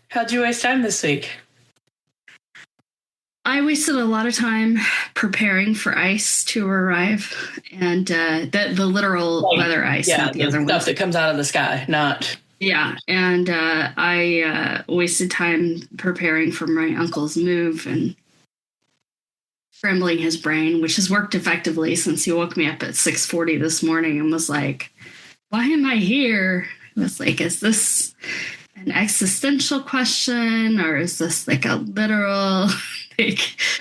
How'd you waste time this week? I wasted a lot of time preparing for ice to arrive, and the literal weather ice, not the other stuff that comes out of the sky, not. Yeah, and I wasted time preparing for my uncle's move and scrambling his brain, which has worked effectively since he woke me up at 6:40 this morning and was like, "Why am I here?" I was like, "Is this an existential question, or is this like a literal?"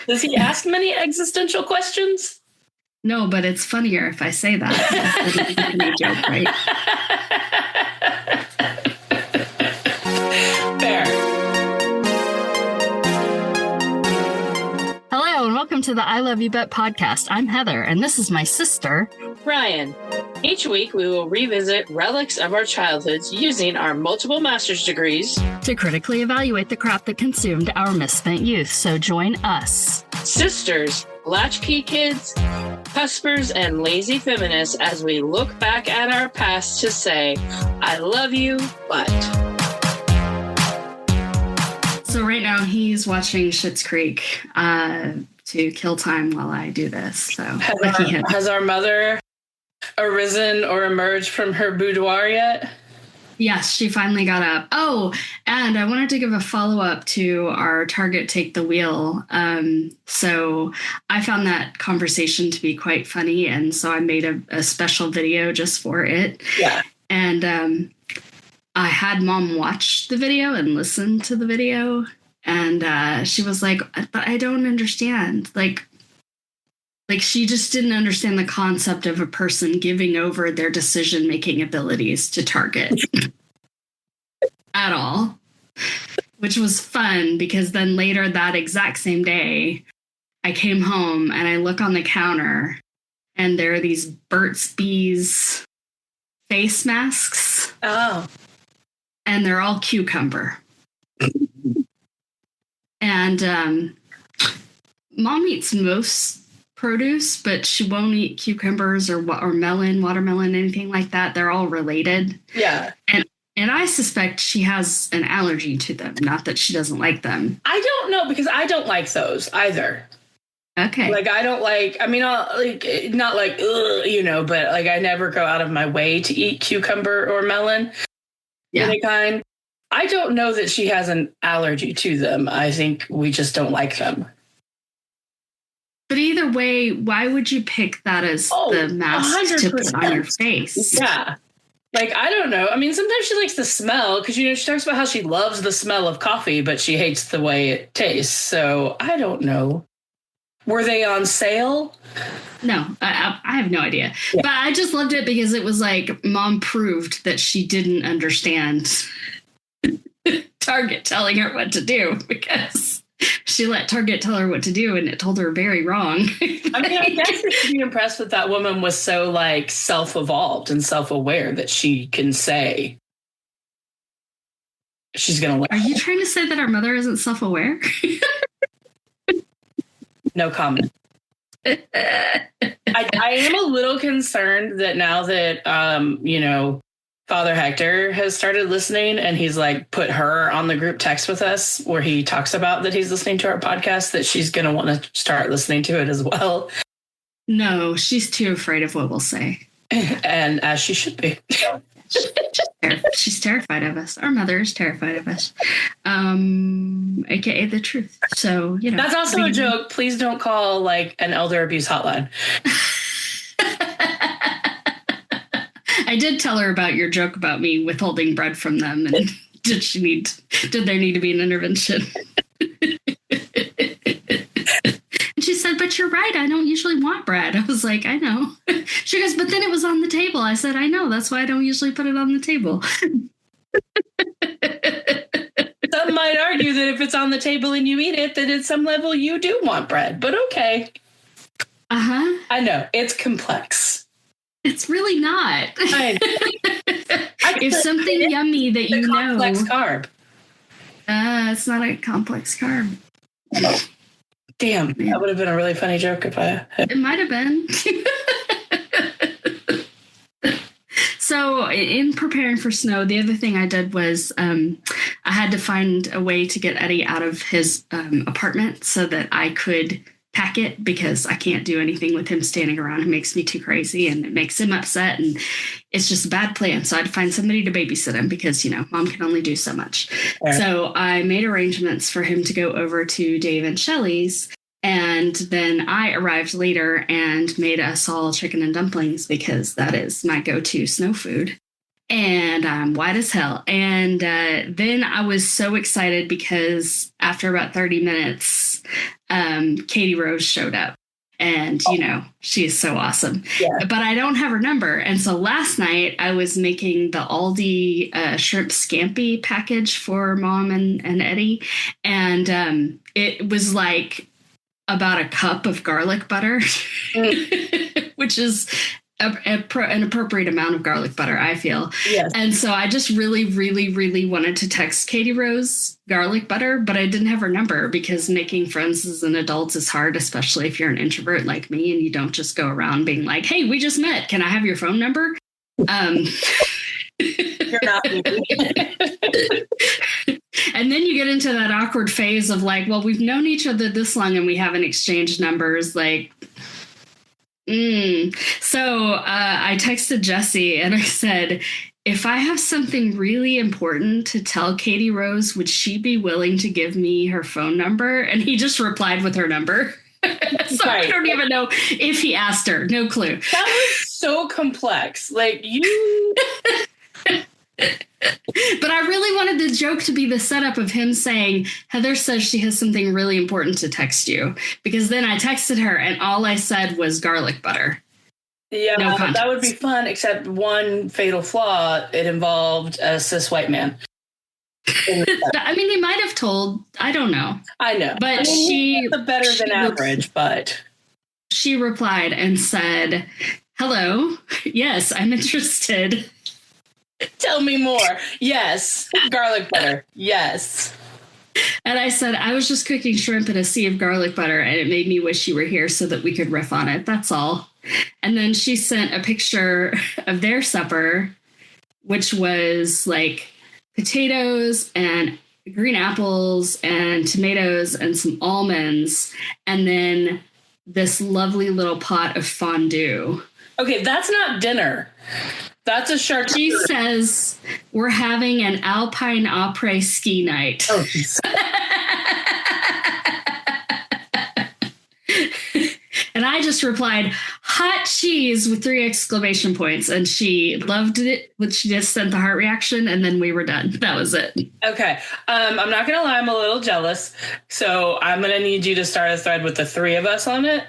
Does he ask many existential questions? No, but it's funnier if I say that. It's a funny joke, right? Fair. Hello, and welcome to the I Love You Bet podcast. I'm Heather, and this is my sister, Rian. Each week, we will revisit relics of our childhoods using our multiple master's degrees to critically evaluate the crap that consumed our misspent youth. So join us, sisters, latchkey kids, cuspers, and lazy feminists as we look back at our past to say, I love you, but... So right now he's watching Schitt's Creek to kill time while I do this. So has our mother arisen or emerged from her boudoir yet? Yes, she finally got up. Oh, and I wanted to give a follow-up to our Target Take the Wheel. So I found that conversation to be quite funny, and so I made a special video just for it. Yeah. And I had Mom watch the video and listen to the video, and she was like, "But I don't understand." Like she just didn't understand the concept of a person giving over their decision-making abilities to Target at all, which was fun because then later that exact same day, I came home and I look on the counter and there are these Burt's Bees face masks. Oh. And they're all cucumber. And Mom eats most produce, but she won't eat cucumbers or melon, watermelon, anything like that. They're all related. Yeah. And I suspect she has an allergy to them, not that she doesn't like them. I don't know, because I don't like those either. Okay. Like, I don't like, I mean, not like, ugh, but like I never go out of my way to eat cucumber or melon. Yeah. Any kind. I don't know that she has an allergy to them. I think we just don't like them. But either way, why would you pick that as the mask 100%. To put on your face? Yeah. Like, I don't know. I mean, sometimes she likes the smell because, she talks about how she loves the smell of coffee, but she hates the way it tastes. So I don't know. Were they on sale? No, I have no idea. Yeah. But I just loved it because it was like Mom proved that she didn't understand Target telling her what to do because she let Target tell her what to do and it told her very wrong. I mean, I guess you should be impressed that that woman was so like self-evolved and self-aware that she can say she's going to. Are you trying to say that our mother isn't self-aware? No comment. I am a little concerned that now that, Father Hector has started listening and he's like put her on the group text with us where he talks about that he's listening to our podcast, that she's going to want to start listening to it as well. No, she's too afraid of what we'll say. And as she should be. She's terrified of us. Our mother is terrified of us. AKA the truth. So, That's also a joke. Please don't call like an elder abuse hotline. I did tell her about your joke about me withholding bread from them, and did there need to be an intervention? And she said, "But you're right, I don't usually want bread." I was like, "I know." She goes, "But then it was on the table." I said, "I know, that's why I don't usually put it on the table." Some might argue that if it's on the table and you eat it, that at some level you do want bread, but okay. Uh-huh. I know, it's complex. It's really not. If something yummy that you know. Complex carb. It's not a complex carb. Damn, that would have been a really funny joke if I... It might have been. So in preparing for snow, the other thing I did was I had to find a way to get Eddie out of his apartment so that I could pack it, because I can't do anything with him standing around. It makes me too crazy and it makes him upset, and it's just a bad plan. So I had to find somebody to babysit him because, mom can only do so much. Right. So I made arrangements for him to go over to Dave and Shelley's. And then I arrived later and made us all chicken and dumplings because that is my go-to snow food. And I'm white as hell. And then I was so excited because after about 30 minutes, Katie Rose showed up. And, she is so awesome. Yeah. But I don't have her number. And so last night I was making the Aldi shrimp scampi package for Mom and Eddie. And it was like about a cup of garlic butter, which is an appropriate amount of garlic butter, I feel. Yes. And so I just really, really, really wanted to text Katie Rose garlic butter, but I didn't have her number because making friends as an adult is hard, especially if you're an introvert like me and you don't just go around being like, hey, we just met. Can I have your phone number? You're not And then you get into that awkward phase of like, well, we've known each other this long and we haven't exchanged numbers. Like, So I texted Jesse and I said, if I have something really important to tell Katie Rose, would she be willing to give me her phone number? And he just replied with her number. So right. I don't even know if he asked her. No clue. That was so complex. Like you... But I really wanted the joke to be the setup of him saying, Heather says she has something really important to text you. Because then I texted her and all I said was garlic butter. Yeah, no that would be fun, except one fatal flaw. It involved a cis white man. I mean, they might have told. I don't know. I know. But she... the better than average, but... She replied and said, hello. Yes, I'm interested. Tell me more. Yes. Garlic butter. Yes. And I said, I was just cooking shrimp in a sea of garlic butter and it made me wish you were here so that we could riff on it. That's all. And then she sent a picture of their supper, which was like potatoes and green apples and tomatoes and some almonds. And then this lovely little pot of fondue. Okay, that's not dinner. That's a charcuterie. She says we're having an alpine après ski night. Oh, and I just replied, hot cheese with 3 exclamation points. And she loved it. She just sent the heart reaction and then we were done. That was it. Okay. I'm not going to lie. I'm a little jealous. So I'm going to need you to start a thread with the 3 of us on it.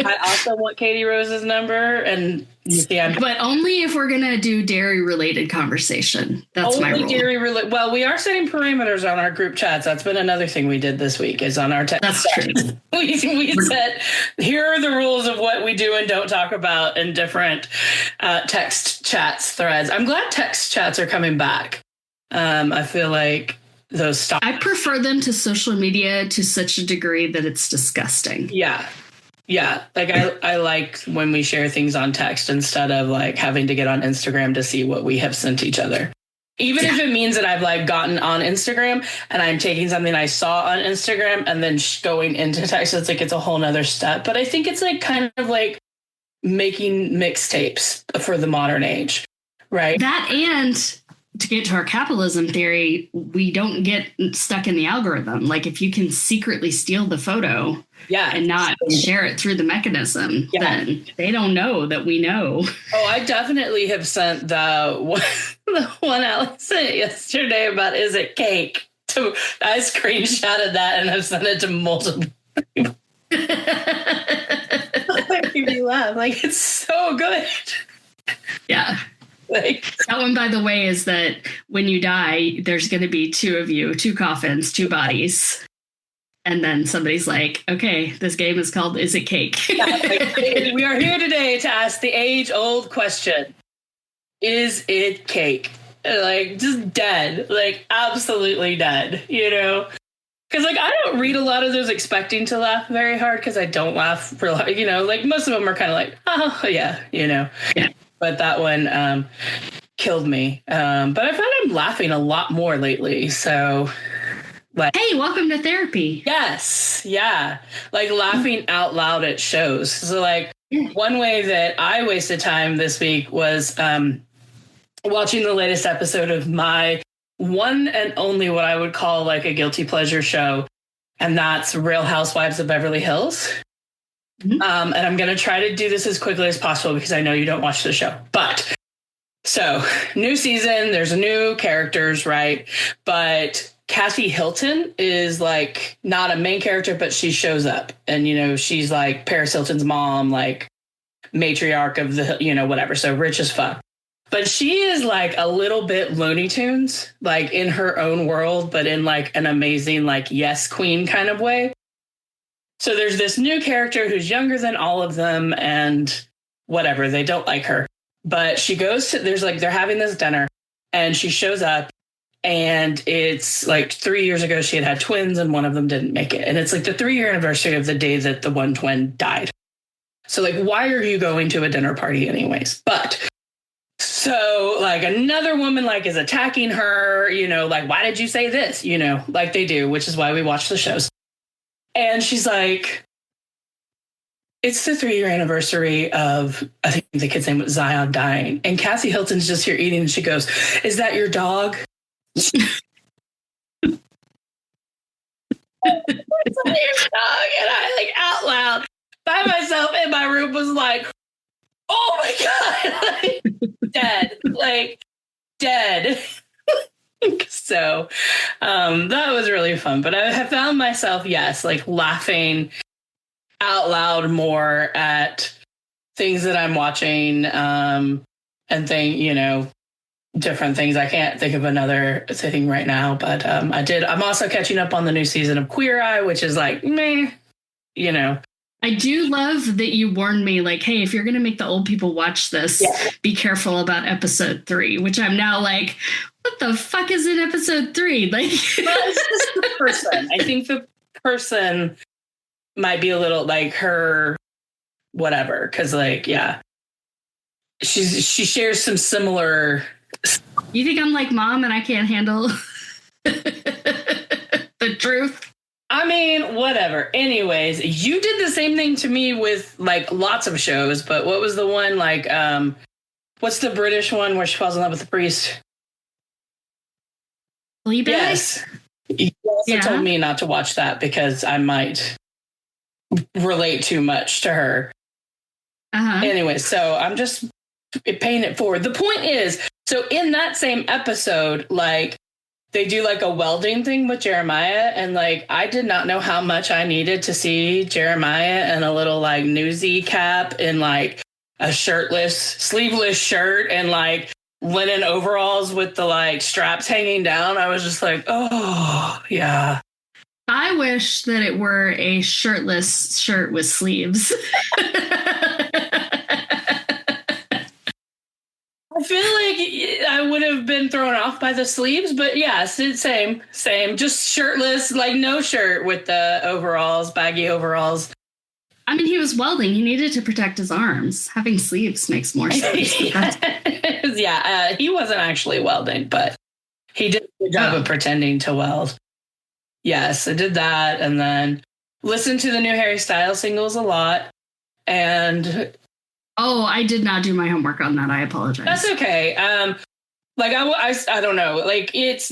I also want Katie Rose's number, and but only if we're gonna do dairy-related conversation. That's only my rule. Dairy-related. Well, we are setting parameters on our group chats. That's been another thing we did this week. Is on our text. That's true. we said here are the rules of what we do and don't talk about in different text chats threads. I'm glad text chats are coming back. I feel like those stop. I prefer them to social media to such a degree that it's disgusting. Yeah. Yeah, like I like when we share things on text instead of like having to get on Instagram to see what we have sent each other. Even if it means that I've like gotten on Instagram and I'm taking something I saw on Instagram and then going into text, it's like it's a whole nother step. But I think it's like kind of like making mixtapes for the modern age, right? That, and to get to our capitalism theory, we don't get stuck in the algorithm. Like if you can secretly steal the photo and not share it through the mechanism, then they don't know that we know. Oh, I definitely have sent the one Alex sent yesterday about is it cake? I screenshotted that and I've sent it to multiple people. That made me laugh. Like, it's so good. Yeah. Like, that one, by the way, is that when you die, there's going to be 2 of you, 2 coffins, 2 bodies. And then somebody's like, okay, this game is called Is It Cake? We are here today to ask the age-old question. Is it cake? Like, just dead. Like, absolutely dead, you know? Because like I don't read a lot of those expecting to laugh very hard because I don't laugh for like most of them are kind of like, oh yeah, Yeah. But that one killed me. But I find I'm laughing a lot more lately. So like, hey, welcome to therapy. Yes, yeah, like laughing out loud at shows. So like one way that I wasted time this week was watching the latest episode of my one and only what I would call like a guilty pleasure show, and that's Real Housewives of Beverly Hills. Mm-hmm. And I'm going to try to do this as quickly as possible because I know you don't watch the show. But so new season, there's new characters, right? But Kathy Hilton is like not a main character, but she shows up, and she's like Paris Hilton's mom, like matriarch of the whatever, so rich as fuck. But she is like a little bit Looney Tunes, like in her own world, but in like an amazing, like, yes, queen kind of way. So there's this new character who's younger than all of them and whatever, they don't like her. But she goes to, they're having this dinner and she shows up, and it's like 3 years ago she had twins and one of them didn't make it. And it's like the 3-year anniversary of the day that the one twin died. So like, why are you going to a dinner party anyways? But so like another woman like is attacking her, like, why did you say this? Like they do, which is why we watch the shows. And she's like, it's the 3-year anniversary of, I think the kid's name was Zion dying. And Kathy Hilton's just here eating and she goes, is that your dog? It's your dog. And I like out loud by myself in my room was like, oh my God, like dead. So that was really fun. But I have found myself, yes, like laughing out loud more at things that I'm watching and different things. I can't think of another thing right now, but I'm also catching up on the new season of Queer Eye, which is like, meh, I do love that you warned me, like, hey, if you're going to make the old people watch this, be careful about episode 3, which I'm now like, what the fuck is in episode 3? Like, well, it's just the person. I think the person might be a little like her, whatever. Cause like, yeah, she shares some similar. You think I'm like mom and I can't handle the truth? I mean, whatever. Anyways, you did the same thing to me with like lots of shows, but what was the one like, what's the British one where she falls in love with the priest? Fleabag? Yes. You also told me not to watch that because I might relate too much to her. Anyway, so I'm just paying it forward. The point is, so in that same episode, like, they do like a welding thing with Jeremiah, and like I did not know how much I needed to see Jeremiah in a little like newsy cap and like a sleeveless shirt and like linen overalls with the like straps hanging down. I was just like, oh yeah. I wish that it were a shirtless shirt with sleeves. I feel like I would have been thrown off by the sleeves, but yes, it's same, just shirtless, like no shirt with the overalls, baggy overalls. I mean, he was welding. He needed to protect his arms. Having sleeves makes more sense. Yeah, he wasn't actually welding, but he did a good job of pretending to weld. Yes, I did that, and then listened to the new Harry Styles singles a lot, and... Oh, I did not do my homework on that. I apologize. That's okay. Like I don't know. Like it's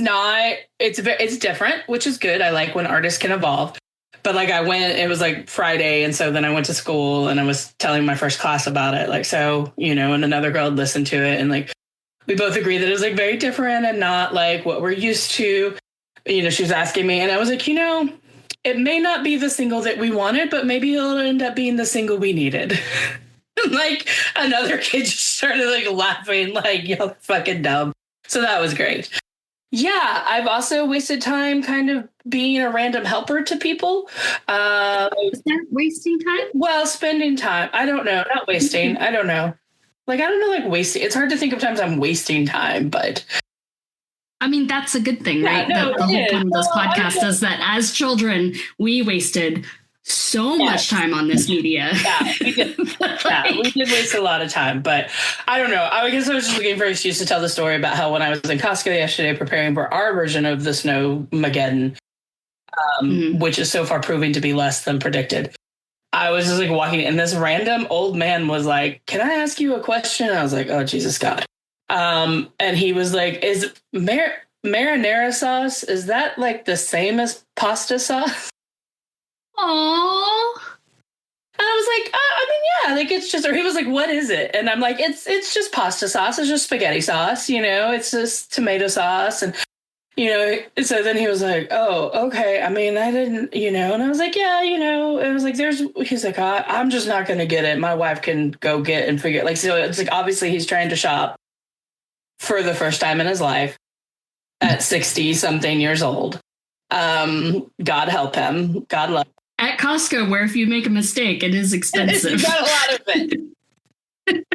different, which is good. I like when artists can evolve. But like it was like Friday, and so then I went to school and I was telling my first class about it. Like so, and another girl had listened to it, and like we both agreed that it was like very different and not like what we're used to. She was asking me, and I was like, it may not be the single that we wanted, but maybe it'll end up being the single we needed. Like another kid just started like laughing, like, y'all fucking dumb. So that was great. Yeah, I've also wasted time kind of being a random helper to people. Is that wasting time? Well, spending time. I don't know. Not wasting. I don't know. Like, I don't know, like wasting. It's hard to think of times I'm wasting time, but I mean, that's a good thing, right? No, the whole point of this podcast is that as children, we wasted so much time on this media. Yeah, we did. We did waste a lot of time, but I don't know. I guess I was just looking for an excuse to tell the story about how when I was in Costco yesterday preparing for our version of the Snowmageddon, which is so far proving to be less than predicted. I was just like walking and this random old man was like, "Can I ask you a question?" I was like, "Oh, Jesus God." And he was like, "Is marinara sauce, is that like the same as pasta sauce?" Aww. And I was like, I mean, yeah, like it's just, or he was like, "What is it?" And I'm like, it's just pasta sauce. It's just spaghetti sauce, it's just tomato sauce. And, so then he was like, "Oh, okay. I mean, I didn't, and I was like, yeah, it was like, he's like, I'm just not going to get it. My wife can go get and figure it. Like, so it's like, obviously he's trying to shop for the first time in his life at 60 something years old. God help him. God love him. At Costco, where if you make a mistake, it is expensive. You got a lot of it.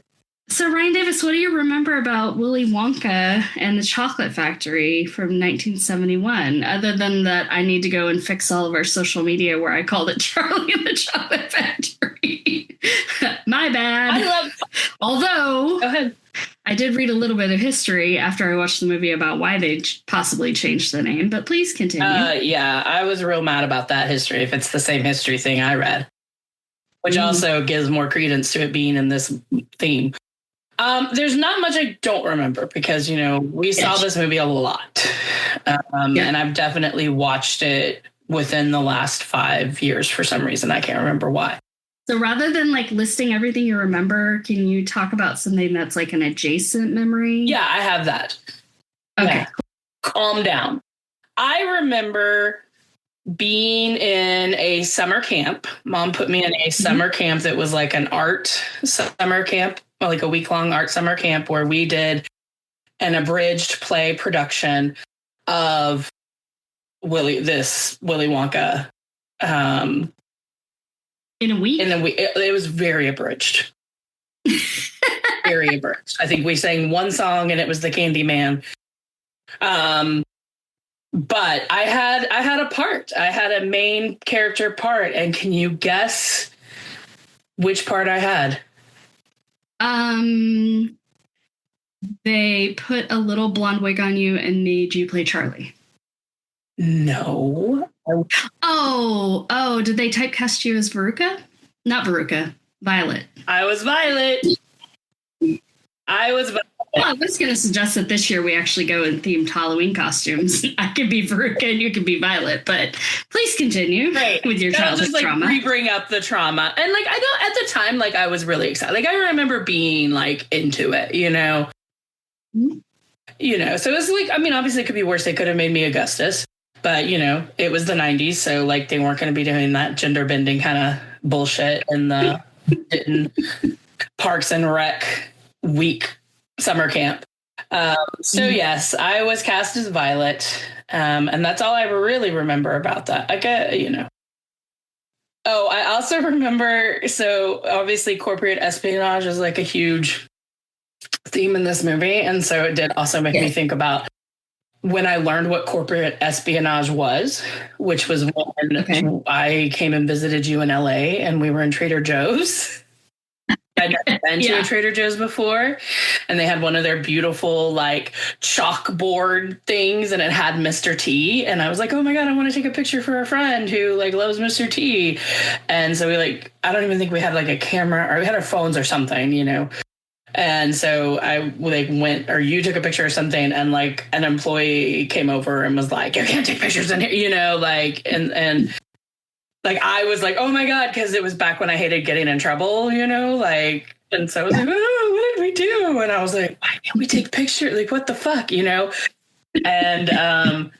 So, Ryan Davis, what do you remember about Willy Wonka and the Chocolate Factory from 1971? Other than that, I need to go and fix all of our social media where I called it Charlie and the Chocolate Factory. My bad. I love. Although, Go ahead. I did read a little bit of history after I watched the movie about why they possibly changed the name, but please continue. Yeah, I was real mad about that history, if it's the same history thing I read, which also gives more credence to it being in this theme. There's not much I don't remember because, we saw this movie a lot. And I've definitely watched it within the last 5 years for some reason. I can't remember why. So rather than like listing everything you remember, can you talk about something that's like an adjacent memory? Yeah, I have that. Okay. Yeah. Calm down. I remember being in a summer camp. Mom put me in a summer camp that was like an art summer camp, like a week-long art summer camp where we did an abridged play production of Willy Wonka. In a week? It was very abridged. Very abridged. I think we sang one song and it was the Candyman. But I had a part. I had a main character part. And can you guess which part I had? They put a little blonde wig on you and made you play Charlie. No. Oh, did they typecast you as Veruca? Not Veruca, Violet. I was Violet. Well, I was going to suggest that this year we actually go in themed Halloween costumes. I could be Veruca and you could be Violet, but please continue with your childhood trauma. Bring up the trauma. And like, I know at the time, like I was really excited. Like I remember being like into it, so it was like, I mean, obviously it could be worse. They could have made me Augustus, but it was the 90s. So like they weren't going to be doing that gender bending kind of bullshit in the Parks and Rec week summer camp. So yes, I was cast as Violet. And that's all I really remember about that. Oh, I also remember, so obviously corporate espionage is like a huge theme in this movie. And so it did also make me think about when I learned what corporate espionage was, which was when I came and visited you in LA and we were in Trader Joe's. I'd never been to a Trader Joe's before, and they had one of their beautiful like chalkboard things, and it had Mr. T. And I was like, oh my God, I want to take a picture for a friend who like loves Mr. T. And so we I don't even think we had like a camera, or we had our phones or something, And so I like went, or you took a picture or something, and like an employee came over and was like, you can't take pictures in here, and like, I was like, oh my God, because it was back when I hated getting in trouble, and so I was like, oh, what did we do? And I was like, why can't we take pictures? Like, what the fuck, And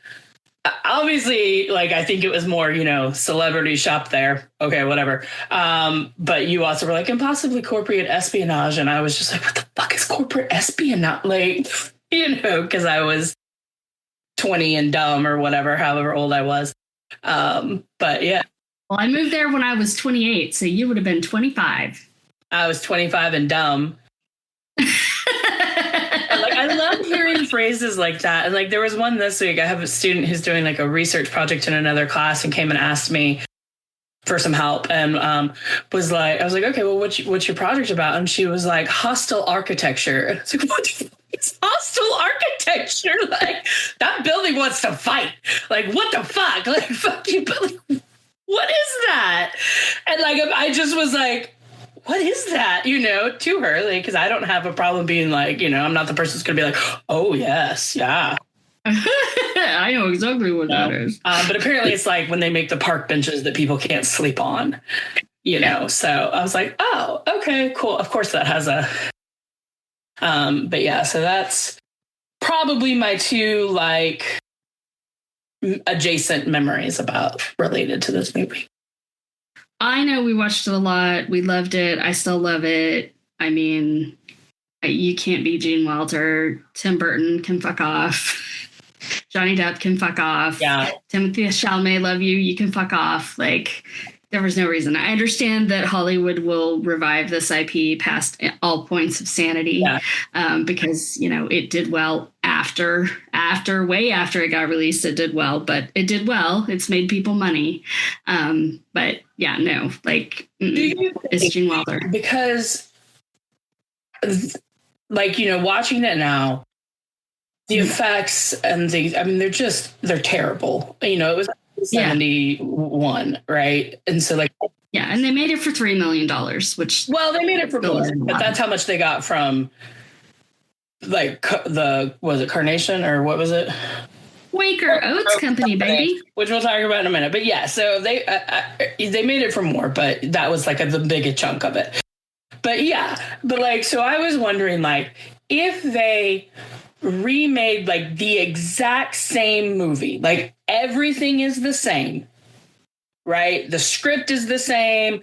obviously, like, I think it was more, celebrity shop there. Okay, whatever. But you also were like, impossibly corporate espionage. And I was just like, what the fuck is corporate espionage? Like, because I was 20 and dumb or whatever, however old I was. But yeah. Well, I moved there when I was 28, so you would have been 25. I was 25 and dumb. Like, I love hearing phrases like that. And like there was one this week. I have a student who's doing like a research project in another class and came and asked me for some help, and I was like, okay, well, what's your project about? And she was like, hostile architecture. And I was like, what the fuck is hostile architecture? Like, that building wants to fight. Like, what the fuck? Like, fuck you, but like, what is that? And like, I just was like, what is that? You know, to her, like, because I don't have a problem being like, you know, I'm not the person who's gonna be like, oh yes, yeah. I know exactly what that is. But apparently it's like when they make the park benches that people can't sleep on, you know? So I was like, oh, okay, cool. Of course that has a, but yeah, so that's probably my two like adjacent memories about related to this movie. I know we watched it a lot. We loved it. I still love it. I mean, you can't be Gene Wilder. Tim Burton can fuck off. Johnny Depp can fuck off. Yeah. Timothée Chalamet, love you. You can fuck off. Like, there was no reason. I understand that Hollywood will revive this IP past all points of sanity, because, you know, it did well way after it got released. It did well, but it did well. It's made people money. But yeah, no, like, it's Gene Wilder. Because, like, you know, watching it now, the effects and they're terrible. You know, it was 71, right? And so like, yeah, and they made it for $3 million, which, well, they made it for more, but that's how much they got from like was it Carnation or what was it? Quaker Oats Company, baby. Which we'll talk about in a minute. But yeah, so they made it for more, but that was like the biggest chunk of it. But yeah, but like, so I was wondering, like, if they remade like the exact same movie, like everything is the same, right? The script is the same,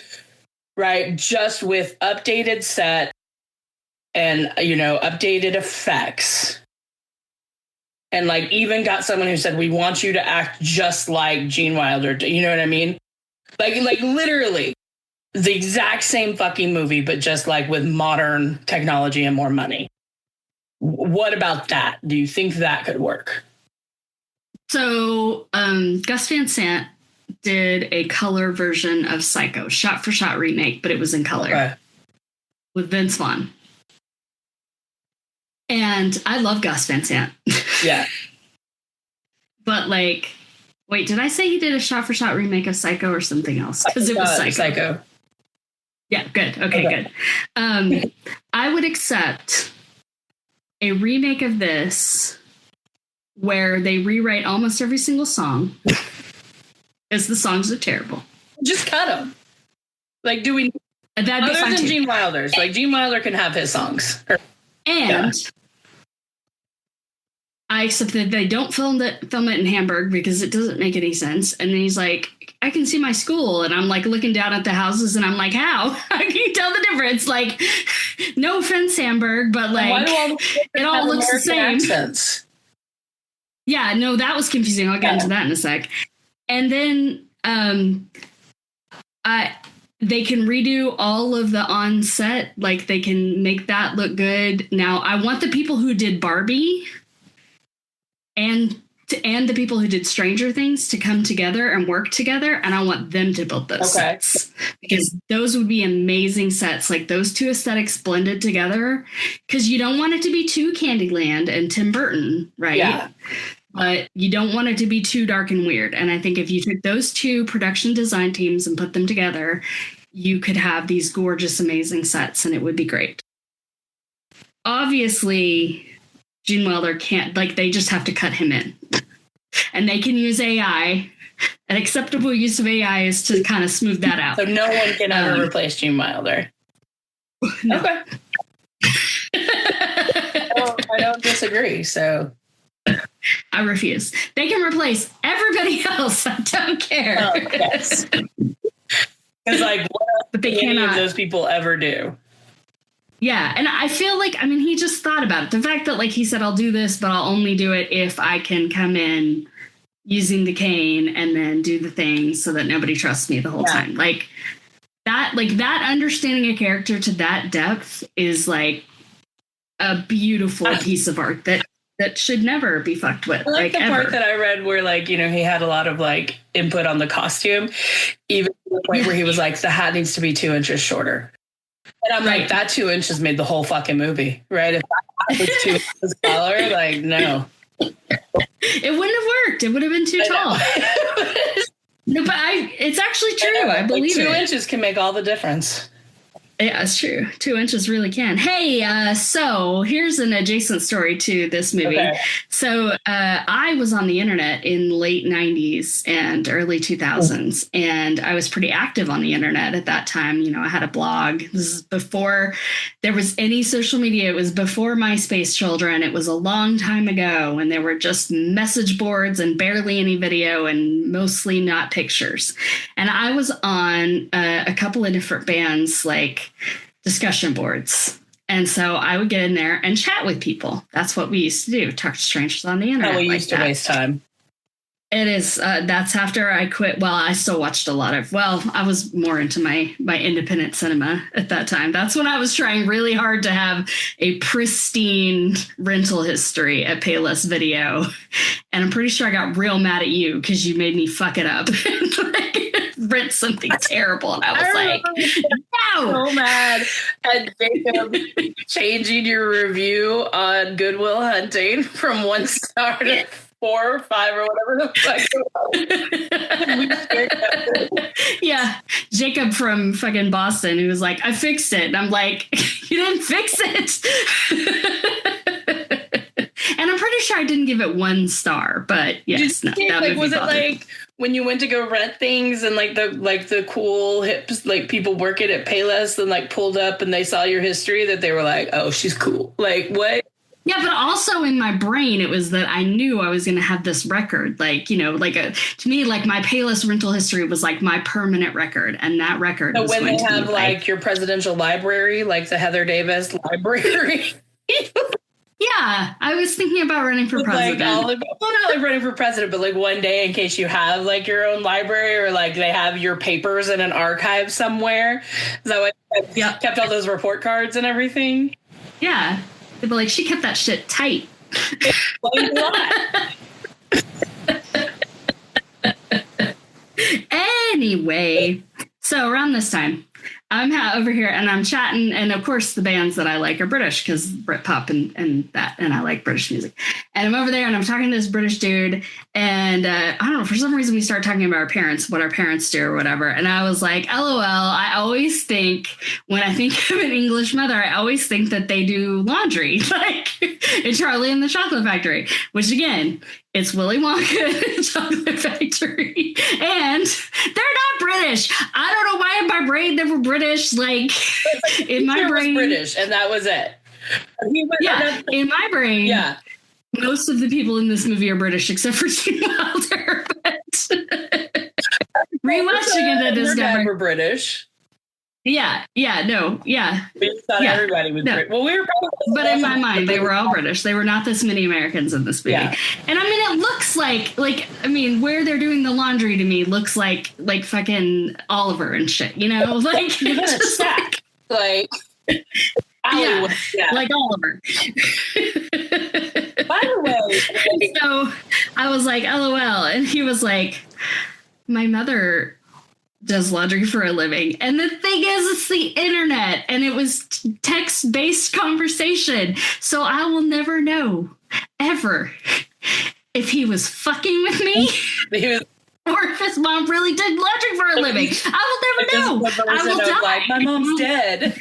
right? Just with updated set and, you know, updated effects. And like even got someone who said, we want you to act just like Gene Wilder. You know what I mean? Like literally the exact same fucking movie, but just like with modern technology and more money. What about that? Do you think that could work? So Gus Van Sant did a color version of Psycho, shot for shot remake, but it was in color with Vince Vaughn. And I love Gus Van Sant. Yeah. But like, wait, did I say he did a shot for shot remake of Psycho or something else? Because it was Psycho. Yeah, good. Okay, good. I would accept a remake of this where they rewrite almost every single song because the songs are terrible. Just cut them. Like, do we? That'd be other fine than too. Gene Wilder's, like Gene Wilder can have his songs. And I accept that they don't film it in Hamburg because it doesn't make any sense. And then he's like, I can see my school. And I'm like looking down at the houses and I'm like, how? How can you tell the difference? Like, no offense, Hamburg, but like, it all looks the same. Accents? Yeah, no, that was confusing. I'll get into that in a sec. And then they can redo all of the on-set. Like, they can make that look good. Now, I want the people who did Barbie and the people who did Stranger Things to come together and work together, and I want them to build those sets because those would be amazing sets. Like those two aesthetics blended together, because you don't want it to be too Candyland and Tim Burton, right? Yeah. But you don't want it to be too dark and weird. And I think if you took those two production design teams and put them together, you could have these gorgeous, amazing sets, and it would be great. Obviously, Gene Wilder can't, like, they just have to cut him in. And they can use AI. An acceptable use of AI is to kind of smooth that out. So no one can ever replace Gene Wilder. No. Okay. I don't disagree, so. I refuse. They can replace everybody else. I don't care. Oh, yes. Because, like, what else but they can any cannot. of those people ever do? Yeah, and I feel like, I mean, he just thought about it. The fact that, like, he said, I'll do this, but I'll only do it if I can come in using the cane and then do the thing so that nobody trusts me the whole time. Like that understanding a character to that depth is, like, a beautiful piece of art that that should never be fucked with. I like the ever. part that I read where, like, you know, he had a lot of like input on the costume, even to the point where he was like, the hat needs to be 2 inches shorter. And I'm like, that 2 inches made the whole fucking movie, right? If that was 2 inches taller, like, no. It wouldn't have worked. It would have been too tall. No, but it's actually true. I believe like 2 inches can make all the difference. Yeah, it's true. 2 inches really can. Hey, so here's an adjacent story to this movie. Okay. So I was on the internet in late 90s and early 2000s, and I was pretty active on the internet at that time. You know, I had a blog. This is before there was any social media. It was before MySpace children. It was a long time ago, and there were just message boards and barely any video and mostly not pictures. And I was on a couple of different bands, like discussion boards. And so I would get in there and chat with people. That's what we used to do. Talk to strangers on the internet. How we used to waste time. It is. That's after I quit. Well, I still watched a lot of, I was more into my independent cinema at that time. That's when I was trying really hard to have a pristine rental history at Payless Video. And I'm pretty sure I got real mad at you because you made me fuck it up. Rent something terrible, and I was like, no. So mad at Jacob changing your review on Good Will Hunting from 1 star to 4 or 5 or whatever the fuck. Yeah, Jacob from fucking Boston, who was like, I fixed it, and I'm like, you didn't fix it. And I'm pretty sure I didn't give it 1 star, but yes, no, that like, was it like when you went to go rent things and like the cool hips, like people working at Payless and like pulled up and they saw your history that they were like, oh, she's cool. Like, what? Yeah, but also in my brain, it was that I knew I was going to have this record. Like, you know, like to me, like my Payless rental history was like my permanent record. And that record was when going they to have be like your presidential library, like the Heather Davis library. Yeah, I was thinking about running for president. Like not like running for president, but like one day in case you have like your own library or like they have your papers in an archive somewhere. Is that why kept all those report cards and everything? Yeah. They'd be like, she kept that shit tight. Anyway, so around this time, I'm over here and I'm chatting, and of course the bands that I like are British because Britpop and I like British music. And I'm over there and I'm talking to this British dude, and I don't know, for some reason we start talking about our parents, what our parents do or whatever. And I was like, LOL, I always think when I think of an English mother, I always think that they do laundry, like in Charlie and the Chocolate Factory, which again, it's Willy Wonka and Chocolate Factory. And they're not British. I don't know why in my brain they were British. Like in my brain, was British, and that was it. In my brain, most of the people in this movie are British except for Gene Wilder. But rewatching it, I discovered we're British. Yeah. We thought everybody was British. Well, we were probably, but in my mind, they were all British. They were not this many Americans in this movie. Yeah. And I mean, it looks like I mean, where they're doing the laundry to me looks like fucking Oliver and shit, you know? Like, you're gonna stack. Like, like Oliver. By the way, so I was like, LOL. And he was like, my mother does laundry for a living. And the thing is, it's the internet, and it was text-based conversation. So I will never know, ever, if he was fucking with me or if his mom really did laundry for a living. I will never know. I will die. Like, my mom's dead.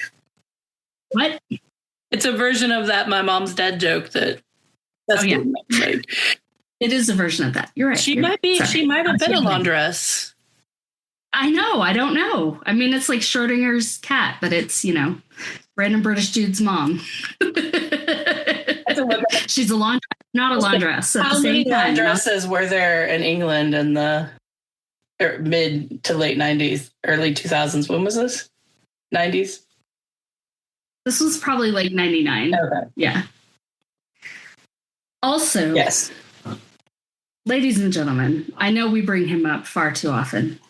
What? It's a version of that "my mom's dead" joke that. Like, it is a version of that. You're right. She might have been a laundress. I know. I don't know. I mean, it's like Schrodinger's cat, but it's, you know, random British dude's mom. She's a laundress, not a laundress. How many laundresses were there in England in the mid to late 90s, early 2000s? When was this? 90s? This was probably like 99. Okay. Yeah. Also, yes, ladies and gentlemen, I know we bring him up far too often.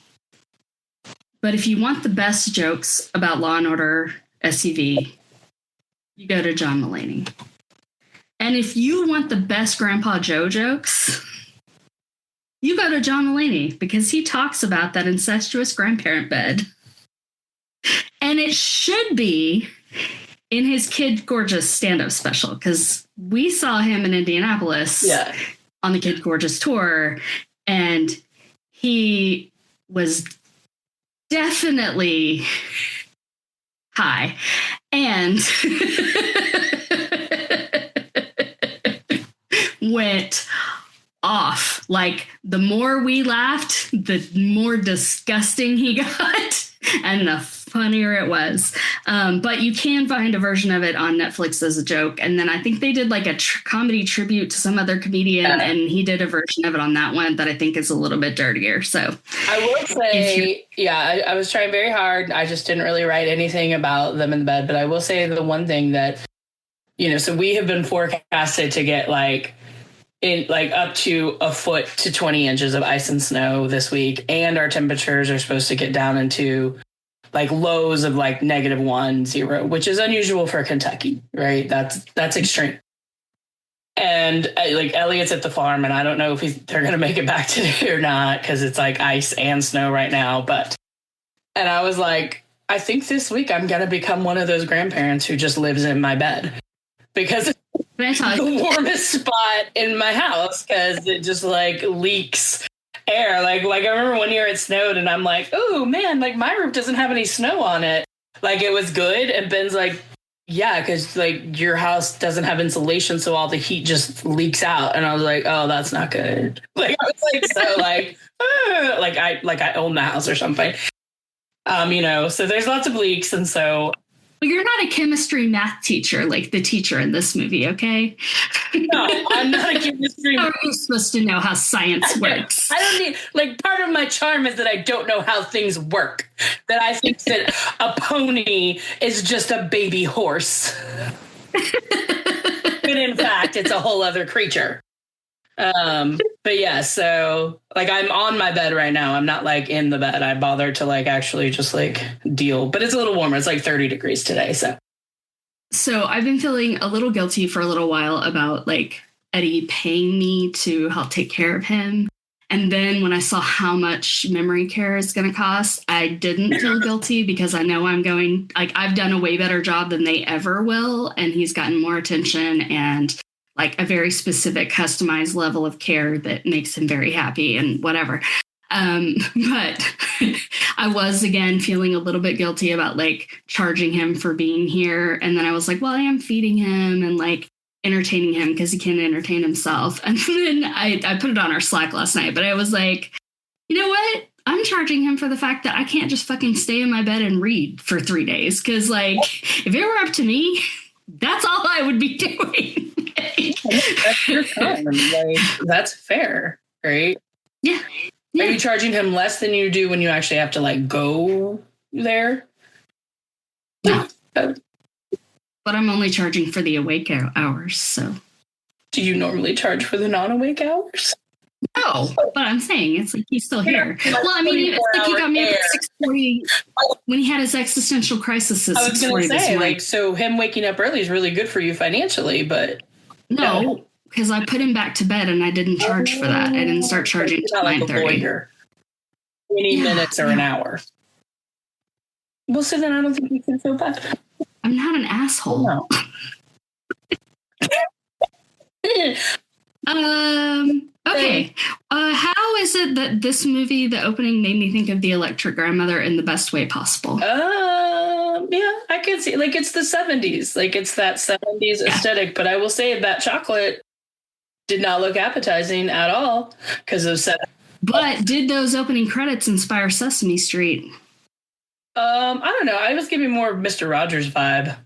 But if you want the best jokes about Law & Order SUV, you go to John Mulaney. And if you want the best Grandpa Joe jokes, you go to John Mulaney, because he talks about that incestuous grandparent bed. And it should be in his Kid Gorgeous stand-up special, because we saw him in Indianapolis on the Kid Gorgeous tour, and he was definitely high. And went off. Like, the more we laughed, the more disgusting he got, and the funnier it was. But you can find a version of it on Netflix as a joke. And then I think they did like a comedy tribute to some other comedian, and he did a version of it on that one that I think is a little bit dirtier. So I will say, I was trying very hard. I just didn't really write anything about them in the bed. But I will say the one thing that, so we have been forecasted to get up to a foot to 20 inches of ice and snow this week. And our temperatures are supposed to get down into lows of -1, 0, which is unusual for Kentucky, right? That's extreme. And Elliot's at the farm, and I don't know if they're going to make it back today or not, because it's ice and snow right now. And I was like, I think this week I'm going to become one of those grandparents who just lives in my bed, because it's the warmest spot in my house, because it just leaks air. Like I remember one year it snowed, and I'm like, oh man, my roof doesn't have any snow on it. It was good. And Ben's like, yeah, because your house doesn't have insulation, so all the heat just leaks out. And I was like, oh, that's not good. I was I own the house or something. So there's lots of leaks, and so. You're not a chemistry math teacher like the teacher in this movie, okay? No, I'm not a chemistry. How are you supposed to know how science works? I don't need, part of my charm is that I don't know how things work. That I think that a pony is just a baby horse. But in fact, it's a whole other creature. But yeah, so I'm on my bed right now. I'm not in the bed. I bothered to actually just deal, but it's a little warmer. It's 30 degrees today. So I've been feeling a little guilty for a little while about Eddie paying me to help take care of him. And then when I saw how much memory care is going to cost, I didn't feel guilty, because I know I'm going, I've done a way better job than they ever will. And he's gotten more attention and a very specific customized level of care that makes him very happy and whatever. But I was, again, feeling a little bit guilty about charging him for being here. And then I was like, well, I am feeding him and entertaining him because he can entertain himself. And then I put it on our Slack last night, but I was like, you know what? I'm charging him for the fact that I can't just fucking stay in my bed and read for 3 days. Because if it were up to me, that's all I would be doing. That's your time. That's fair, right? Yeah. Are you charging him less than you do when you actually have to go there? No. But I'm only charging for the awake hours, so. Do you normally charge for the non-awake hours? No, but I'm saying it's he's still here. Well, I mean, it's he got me up at 6:40 when he had his existential crisis at 6:40 this morning. I was going to say, so him waking up early is really good for you financially, but no, because I put him back to bed and I didn't charge for that. I didn't start charging until 9:30. 20 minutes or an hour. Well, so then I don't think you can feel bad. I'm not an asshole. No. Okay. How is it that this movie, the opening, made me think of The Electric Grandmother in the best way possible? Yeah, I can see. It's the 70s. It's that 70s aesthetic. But I will say that chocolate did not look appetizing at all because of set. But did those opening credits inspire Sesame Street? I don't know. I was giving more of Mr. Rogers vibe.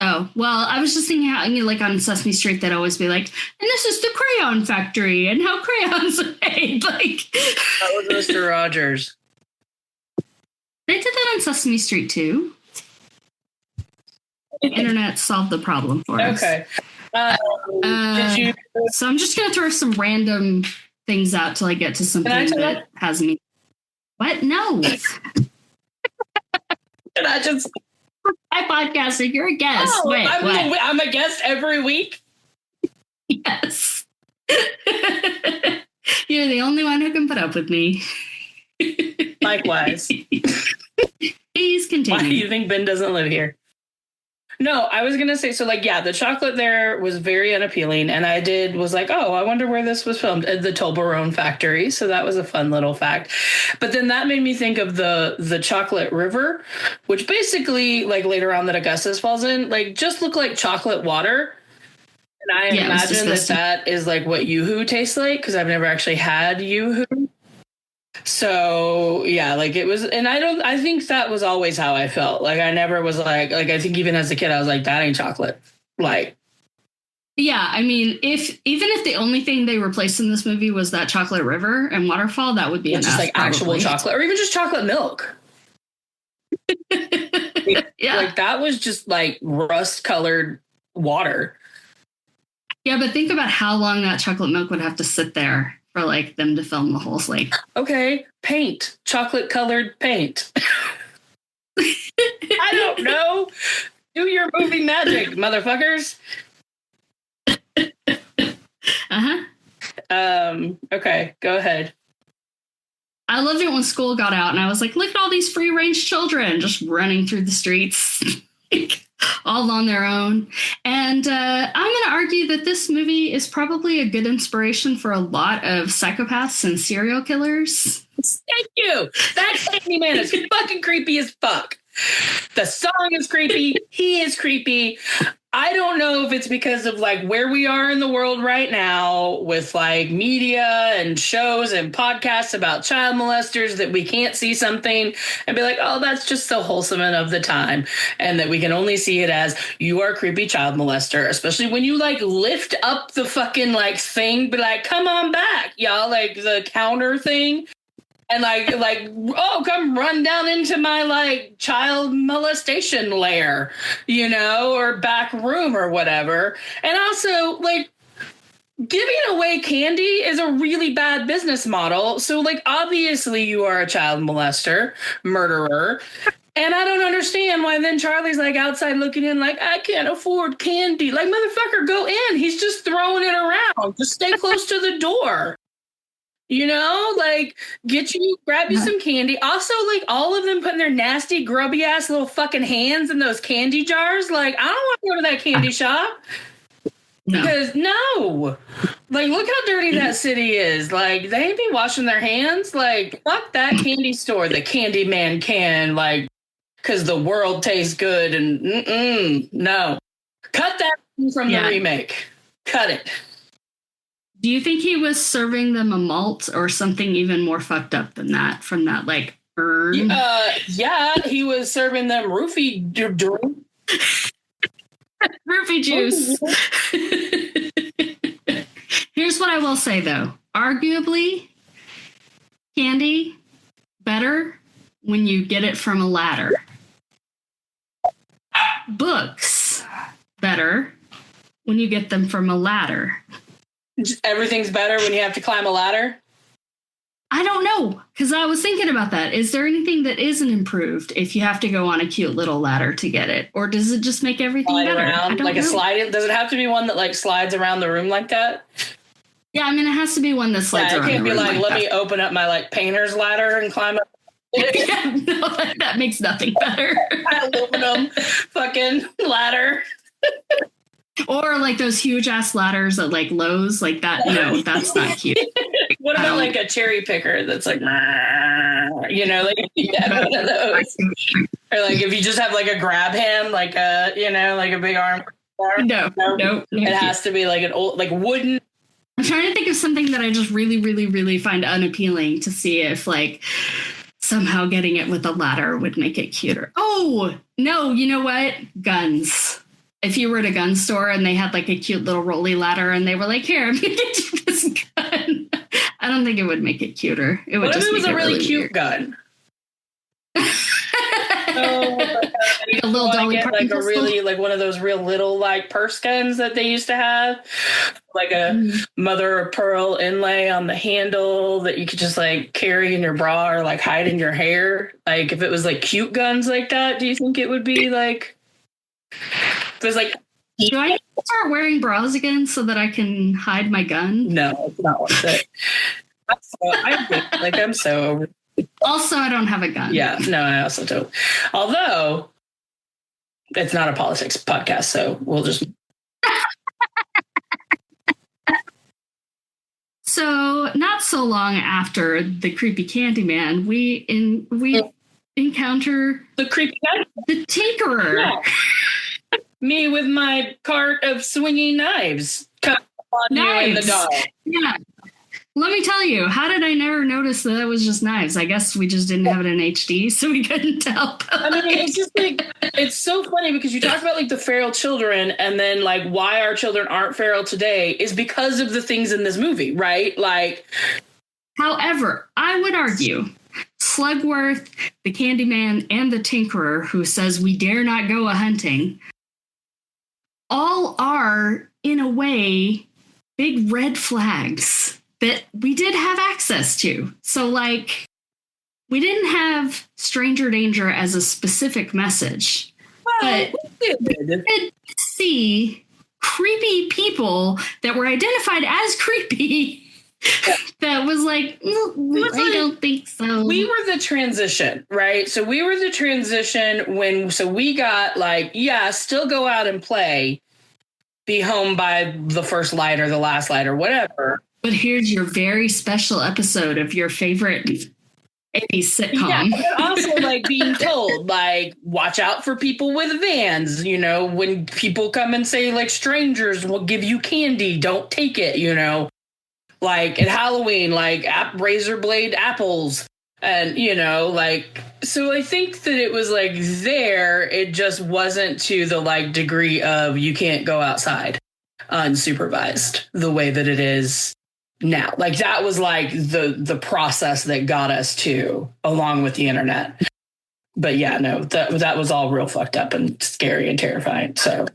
Oh, well, I was just thinking how, on Sesame Street, they'd always be and this is the crayon factory and how crayons are made. That was Mr. Rogers. They did that on Sesame Street, too. Internet solved the problem for us. Okay. So I'm just going to throw some random things out till I get to something that has me. What? No. Can I just Hi, podcaster. You're a guest. Oh, Wait, what? I'm a guest every week. Yes. You're the only one who can put up with me. Likewise. Please continue. Why do you think Ben doesn't live here? No, I was going to say, so like, yeah, the chocolate there was very unappealing. And was like, oh, I wonder where this was filmed at the Toblerone factory. So that was a fun little fact. But then that made me think of the chocolate river, which basically, like later on that Augustus falls in, like just look like chocolate water. And I imagine that is like what Yoo-hoo tastes like, because I've never actually had Yoo-hoo. So yeah, like it was, and I think that was always how I felt. Like I never was like I think even as a kid, I was like, that ain't chocolate. Like, yeah, I mean, even if the only thing they replaced in this movie was that chocolate river and waterfall, that would be enough. Just like actual chocolate, or even just chocolate milk. Yeah, like that was just like rust colored water. Yeah, but think about how long that chocolate milk would have to sit there for like them to film the whole slate. Okay, paint, chocolate colored paint. I don't know. Do your movie magic, motherfuckers. Okay, go ahead. I loved it when school got out and I was like, look at all these free range children just running through the streets. All on their own. And I'm going to argue that this movie is probably a good inspiration for a lot of psychopaths and serial killers. Thank you. That Candyman is fucking creepy as fuck. The song is creepy. He is creepy. I don't know if it's because of like where we are in the world right now with like media and shows and podcasts about child molesters that we can't see something and be like, oh, that's just so wholesome and of the time. And that we can only see it as you are a creepy child molester, especially when you like lift up the fucking like thing, be like, come on back, y'all, like the counter thing. And like, oh, come run down into my like child molestation lair, you know, or back room or whatever. And also, like, giving away candy is a really bad business model. So, like, obviously, you are a child molester, murderer. And I don't understand why then Charlie's like outside looking in like, I can't afford candy. Like, motherfucker, go in. He's just throwing it around. Just stay close to the door. You know, like grab you some candy. Also, like all of them putting their nasty, grubby ass little fucking hands in those candy jars. Like, I don't want to go to that candy shop. No. Because like, look how dirty that city is. Like, they be washing their hands. Like, fuck that candy store. The candy man can, like, because the world tastes good. And no. Cut that from the remake. Cut it. Do you think he was serving them a malt or something even more fucked up than that from that, like, urn? Yeah, he was serving them roofie juice. Here's what I will say, though. Arguably, candy better when you get it from a ladder. Books better when you get them from a ladder. Everything's better when you have to climb a ladder? I don't know, because I was thinking about that. Is there anything that isn't improved if you have to go on a cute little ladder to get it? Or does it just make everything better? Around, like a slide? Does it have to be one that like slides around the room like that? Yeah, I mean, it has to be one that slides around the room. It can't be like, let me open up my like painter's ladder and climb up. Yeah, no, that makes nothing better. Aluminum fucking ladder. Or like those huge ass ladders at like Lowe's, like that. No, that's not cute. What about like a cherry picker that's like, you know, like one of those. Or like if you just have like a grab hand, like a, you know, like a big arm. No. It has to be like an old, like wooden. I'm trying to think of something that I just really, really, really find unappealing to see if like somehow getting it with a ladder would make it cuter. Oh, no, you know what? Guns. If you were at a gun store and they had like a cute little rolly ladder and they were like, here, I'm going to get you this gun. I don't think it would make it cuter. It would what just if it was make a really cute weird. gun? Like a little Dolly get Parton like a pistol? really like one of those real little like purse guns that they used to have, like a mother of pearl inlay on the handle that you could just like carry in your bra or like hide in your hair. Like if it was like cute guns like that, do you think it would be like? If it was like. Do I need to start wearing bras again so that I can hide my gun? No, it's not worth it. I'm so over. Also, I don't have a gun. Yeah, no, I also don't. Although it's not a politics podcast, so we'll just. So, not so long after the creepy Candyman, we encounter the creepy the Tinkerer. Yeah. Me with my cart of swinging knives. You and the dog. Yeah. Let me tell you, how did I never notice that it was just knives? I guess we just didn't have it in HD, so we couldn't tell. I mean, it's just like, it's so funny because you talk about like the feral children and then like why our children aren't feral today is because of the things in this movie, right? Like, however, I would argue Slugworth, the Candyman, and the Tinkerer, who says we dare not go a-hunting, all are, in a way, big red flags that we did have access to. So, like, we didn't have stranger danger as a specific message, but we did see creepy people that were identified as creepy. That was like, I don't think so. We were the transition, right? So we were the transition so we got like, yeah, still go out and play, be home by the first light or the last light or whatever. But here's your very special episode of your favorite 80s sitcom. Yeah, but also like being told, like, watch out for people with vans, you know, when people come and say like strangers will give you candy, don't take it, you know. Like at Halloween, like razor blade apples. And, you know, like, so I think that it was like there, it just wasn't to the like degree of you can't go outside unsupervised the way that it is now. Like that was like the process that got us to, along with the internet. But yeah, no, that was all real fucked up and scary and terrifying. So.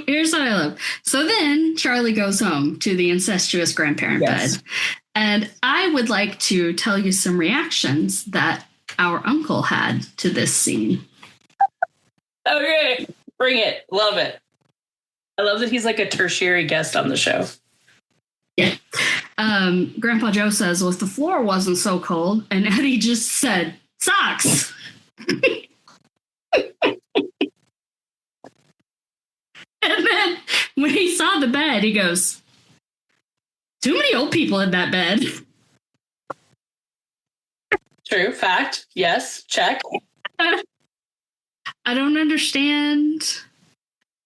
Here's what I love. So then Charlie goes home to the incestuous grandparent bed. And I would like to tell you some reactions that our uncle had to this scene. Okay, bring it. Love it. I love that he's like a tertiary guest on the show. Yeah. Grandpa Joe says, well, if the floor wasn't so cold, and Eddie just said, socks. And then when he saw the bed, he goes, too many old people in that bed. True. Fact. Yes. Check. I don't understand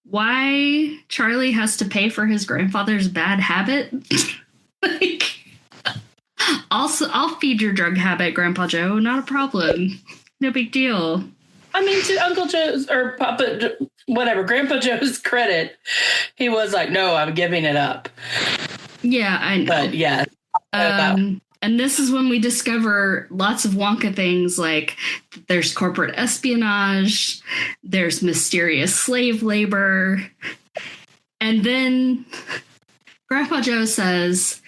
why Charlie has to pay for his grandfather's bad habit. Like, also, I'll feed your drug habit, Grandpa Joe. Not a problem. No big deal. I mean, to Uncle Joe's or Papa, whatever, Grandpa Joe's credit, he was like, no, I'm giving it up. Yeah, I know. But yeah. And this is when we discover lots of Wonka things, like there's corporate espionage, there's mysterious slave labor. And then Grandpa Joe says,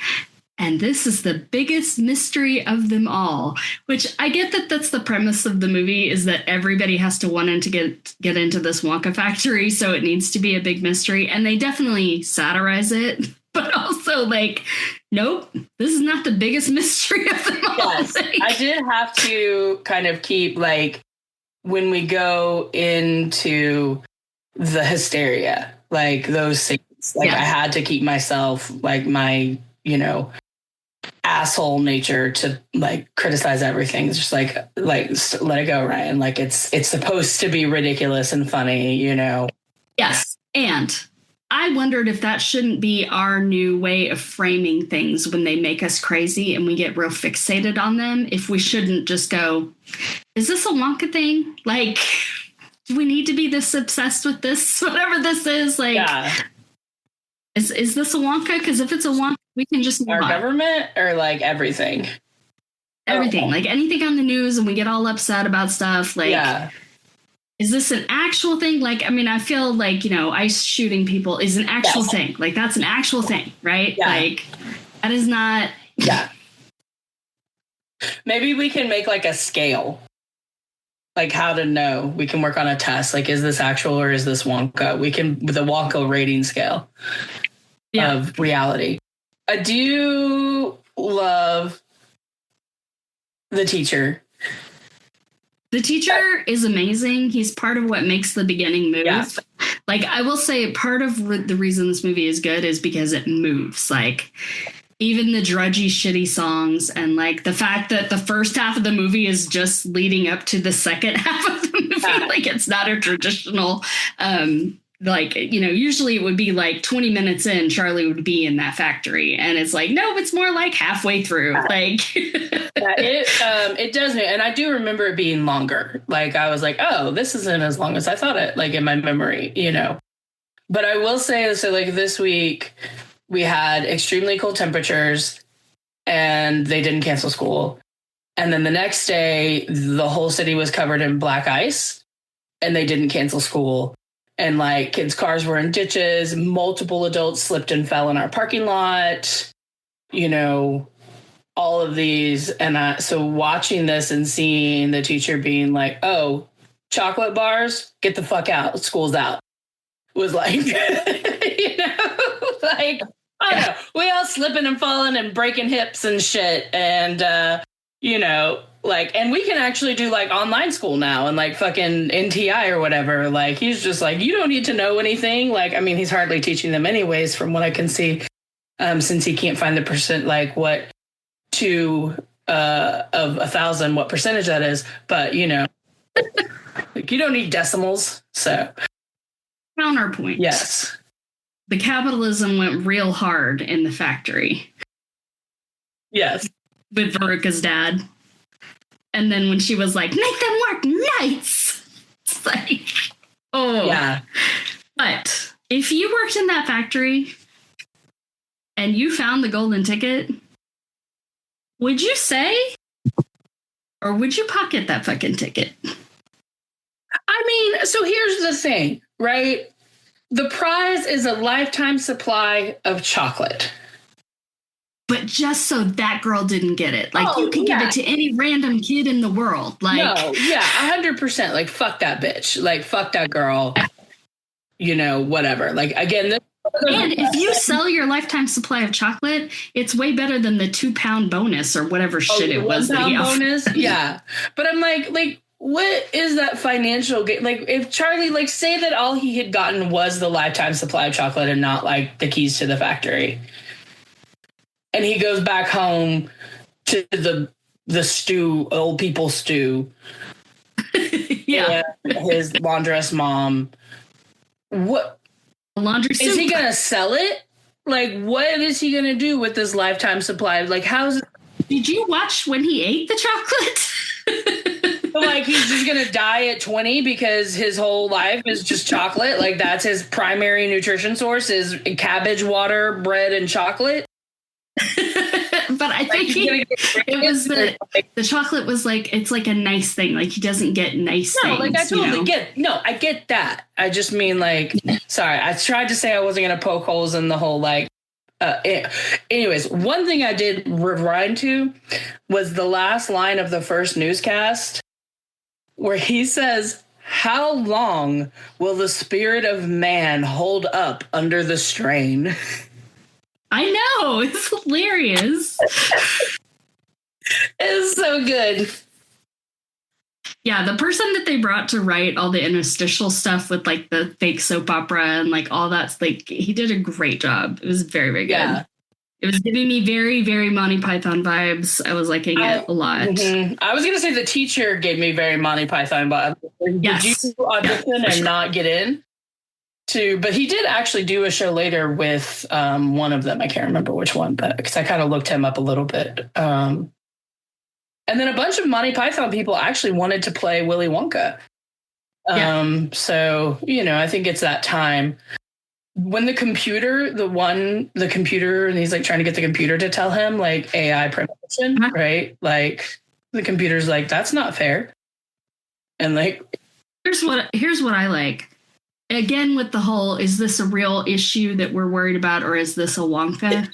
and this is the biggest mystery of them all, which I get that that's the premise of the movie, is that everybody has to want to get into this Wonka factory, so it needs to be a big mystery. And they definitely satirize it, but also like, nope, this is not the biggest mystery of them all. Yes, I did have to kind of keep like, when we go into the hysteria, like those scenes, like I had to keep myself, like my, you know, asshole nature to like criticize everything. It's just like let it go, Ryan. Like it's supposed to be ridiculous and funny, you know. Yes. And I wondered if that shouldn't be our new way of framing things when they make us crazy and we get real fixated on them. If we shouldn't just go, is this a Wonka thing? Like, do we need to be this obsessed with this? Whatever this is, like, yeah. Is this a Wonka? Because if it's a Wonka, we can just move our on. Government or like everything. Everything, like anything on the news, and we get all upset about stuff. Like, is this an actual thing? Like, I mean, I feel like, ice shooting people is an actual thing. Like, that's an actual thing, right? Yeah. Like, that is not. Yeah. Maybe we can make like a scale, like how to know. We can work on a test. Like, is this actual or is this Wonka? We can, with a Wonka rating scale of reality. I do love the teacher. The teacher is amazing. He's part of what makes the beginning move. Yeah. Like, I will say part of the reason this movie is good is because it moves. Like, even the drudgy, shitty songs, and like the fact that the first half of the movie is just leading up to the second half of the movie. Yeah. Like, it's not a traditional, usually it would be like 20 minutes in, Charlie would be in that factory. And it's like, no, it's more like halfway through. Like, it does. And I do remember it being longer. Like, I was like, oh, this isn't as long as I thought it, like in my memory, But I will say, so like this week, we had extremely cold temperatures and they didn't cancel school. And then the next day, the whole city was covered in black ice and they didn't cancel school. And like kids' cars were in ditches. Multiple adults slipped and fell in our parking lot, all of these. And so watching this and seeing the teacher being like, oh, chocolate bars, get the fuck out. School's out. Was like, like, I don't know. We all slipping and falling and breaking hips and shit. And, like, and we can actually do like online school now and like fucking NTI or whatever. Like, he's just like, you don't need to know anything. Like, I mean, he's hardly teaching them anyways, from what I can see, since he can't find the percent, like what two of 1,000, what percentage that is. But, like, you don't need decimals. So counterpoint. Yes. The capitalism went real hard in the factory. Yes. With Veruca's dad. And then when she was like, make them work nights. It's like, oh. Yeah. But if you worked in that factory and you found the golden ticket, would you say, or would you pocket that fucking ticket? I mean, so here's the thing, right? The prize is a lifetime supply of chocolate. But just so that girl didn't get it. Like, you could give it to any random kid in the world. Like, no, yeah, 100%. Like, fuck that bitch. Like, fuck that girl. Whatever. Like, again, and if you sell your lifetime supply of chocolate, it's way better than the 2-pound bonus or whatever shit it was. That he bonus? Yeah. But I'm like, what is that financial gain? Like, if Charlie, like, say that all he had gotten was the lifetime supply of chocolate and not like the keys to the factory, and he goes back home to the stew, old people stew, yeah, his laundress mom, what laundry soup. Is he gonna sell it? Like, what is he gonna do with this lifetime supply? Like, how's it? Did you watch when he ate the chocolate? Like, he's just going to die at 20 because his whole life is just chocolate. Like, that's his primary nutrition source is cabbage, water, bread, and chocolate. But I think it was the chocolate was like, it's like a nice thing. Like, he doesn't get nice things. Like, I totally I get that. I just mean, like, sorry, I tried to say I wasn't going to poke holes in the whole, like, anyways, one thing I did rewind to was the last line of the first newscast where he says, how long will the spirit of man hold up under the strain? I know. It's hilarious. It's so good. Yeah, the person that they brought to write all the interstitial stuff with like the fake soap opera and like all that's like, he did a great job. It was very, very good. Yeah. It was giving me very, very Monty Python vibes. I was liking it a lot. Mm-hmm. I was going to say the teacher gave me very Monty Python vibes. Yes. Did you audition and not get in? But he did actually do a show later with one of them. I can't remember which one, but because I kind of looked him up a little bit. And then a bunch of Monty Python people actually wanted to play Willy Wonka. So, I think it's that time. when the computer, and he's like trying to get the computer to tell him like AI premonition, right? Like the computer's like, that's not fair. And like, here's what I like. Again, with the whole, is this a real issue that we're worried about, or is this a Wonka?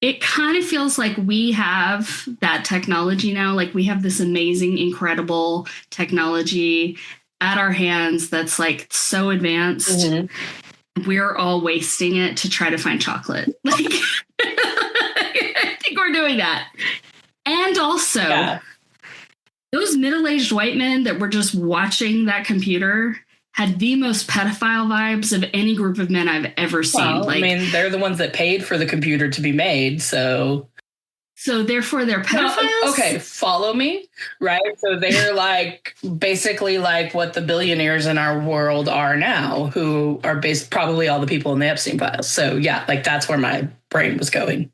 It kind of feels like we have that technology now. Like we have this amazing, incredible technology at our hands that's like so advanced. Mm-hmm. We're all wasting it to try to find chocolate. Like, I think we're doing that. And also, those middle-aged white men that were just watching that computer had the most pedophile vibes of any group of men I've ever seen. Well, like, I mean, they're the ones that paid for the computer to be made, so therefore they're pedophiles? No, okay, follow me, right? So they're like basically like what the billionaires in our world are now, who are probably all the people in the Epstein files. So yeah, like that's where my brain was going.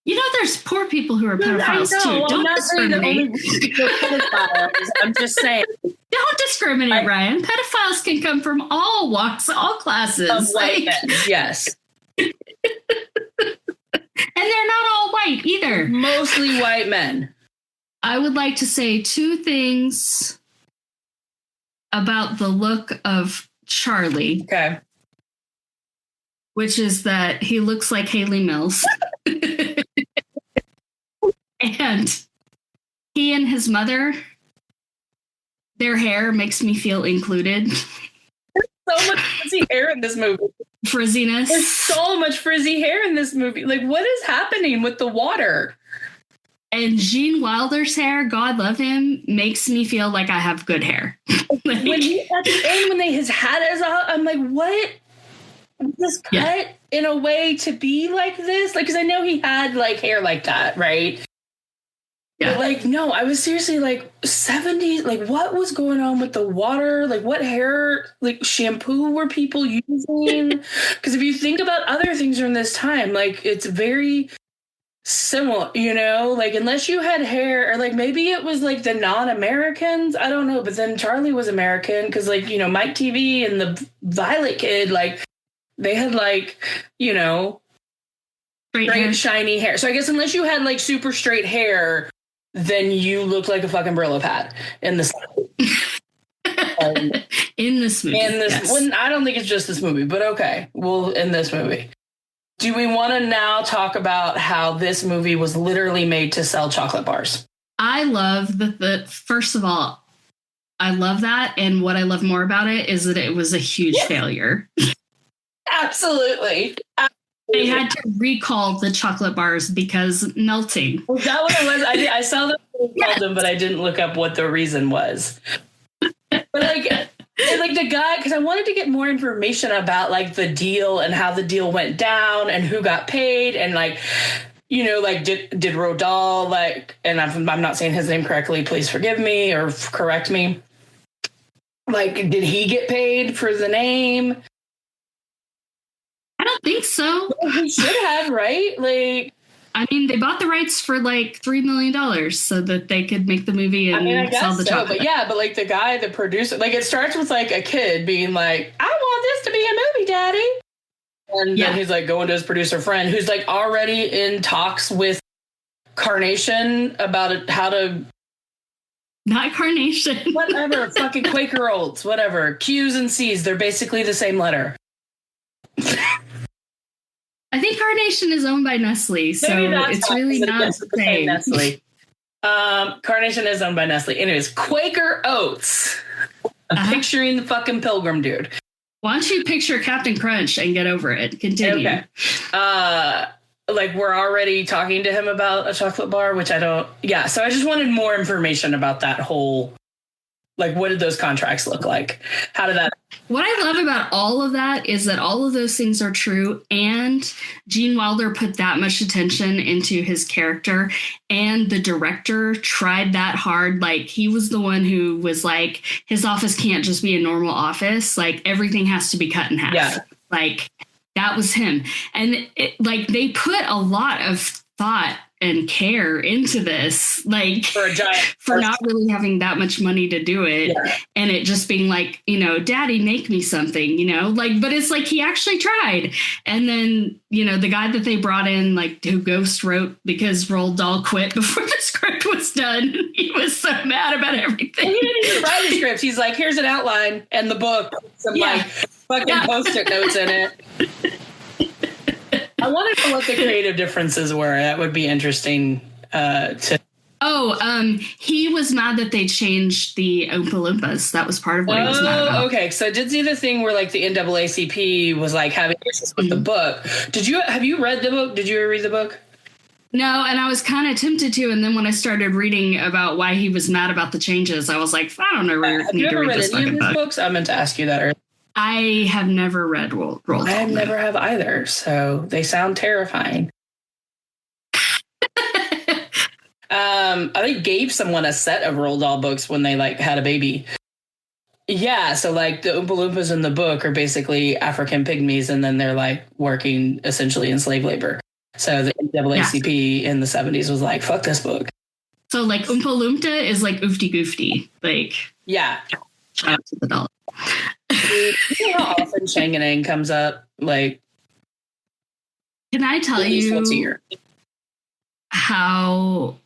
You know, there's poor people who are pedophiles too. Don't discriminate. I'm just saying. Don't discriminate, Ryan. Pedophiles can come from all walks, all classes. Of white men, yes. And they're not all white either. Mostly white men. I would like to say two things about the look of Charlie. Okay. Which is that he looks like Haley Mills. And he and his mother, their hair makes me feel included. There's so much frizzy hair in this movie. Frizziness. There's so much frizzy hair in this movie. Like, what is happening with the water? And Gene Wilder's hair, God love him, makes me feel like I have good hair. Like, when he at the end, when his hat is out, I'm like, what? Was cut in a way to be like this? Like, because I know he had like hair like that, right? Yeah. But like, no, I was seriously like 70s. Like, what was going on with the water? Like, what hair, like shampoo were people using? Because if you think about other things during this time, like it's very similar, you know, like unless you had hair or like maybe it was like the non-Americans. I don't know. But then Charlie was American because like, you know, Mike TV and the Violet Kid, like they had like, you know, straight shiny hair. So I guess unless you had like super straight hair, then you look like a fucking Brillo pad in this. In this movie. When I don't think it's just this movie, but okay. Well, in this movie. Do we want to now talk about how this movie was literally made to sell chocolate bars? I love the first of all, I love that. And what I love more about it is that it was a huge failure. Absolutely. They had to recall the chocolate bars because melting. Was that what it was? I saw that they called them, but I didn't look up what the reason was. But like the guy, because I wanted to get more information about like the deal and how the deal went down and who got paid and like, you know, like did Rodal like, and I'm not saying his name correctly, please forgive me or correct me. Like, did he get paid for the name? I don't think so. Well, he should have, right? Like, I mean, they bought the rights for like $3 million so that they could make the movie and I guess sell the chocolate. But like the guy, the producer, like it starts with like a kid being like, I want this to be a movie, Daddy. And then he's like going to his producer friend who's like already in talks with Carnation about how to. Not Carnation. Whatever, fucking Quaker Oats, whatever. Q's and C's, they're basically the same letter. I think Carnation is owned by Nestle, so it's really not the same. Nestle. Carnation is owned by Nestle. Anyways, Quaker Oats. I'm picturing the fucking Pilgrim dude. Why don't you picture Captain Crunch and get over it? Continue. Okay. Like we're already talking to him about a chocolate bar, which I don't. Yeah. So I just wanted more information about that whole. Like, what did those contracts look like? How did that? What I love about all of that is that all of those things are true. And Gene Wilder put that much attention into his character. And the director tried that hard. Like, he was the one who was like, his office can't just be a normal office. Like, everything has to be cut in half. Yeah. Like, that was him. And like, they put a lot of thought and care into this, like for not really having that much money to do it. Yeah. And it just being like, you know, daddy, make me something, you know, like, but it's like he actually tried. And then, you know, the guy that they brought in, like, who ghost wrote because Roald Dahl quit before the script was done. He was so mad about everything. He didn't even write the script. He's like, here's an outline and the book, some like fucking post-it notes in it. I want to know what the creative differences were. That would be interesting to. He was mad that they changed the Oompa Loompas. That was part of what he was mad about. Okay. So I did see the thing where like the NAACP was like having issues with the book. Have you read the book? Did you ever read the book? No, and I was kind of tempted to, and then when I started reading about why he was mad about the changes, I was like, I don't know. Have you ever read any of his books? I meant to ask you that earlier. I have never read Roald Dahl. I never have either, so they sound terrifying. I think gave someone a set of Roald Dahl books when they like had a baby. Yeah, so like the Oompa Loompas in the book are basically African pygmies, and then they're like working essentially in slave labor. So the NAACP in the 70s was like, fuck this book. So like Oompa Loompa is like oofty goofty. Like, yeah. Shout out to the doll. You know how often Shanganang comes up? Like, can I tell you how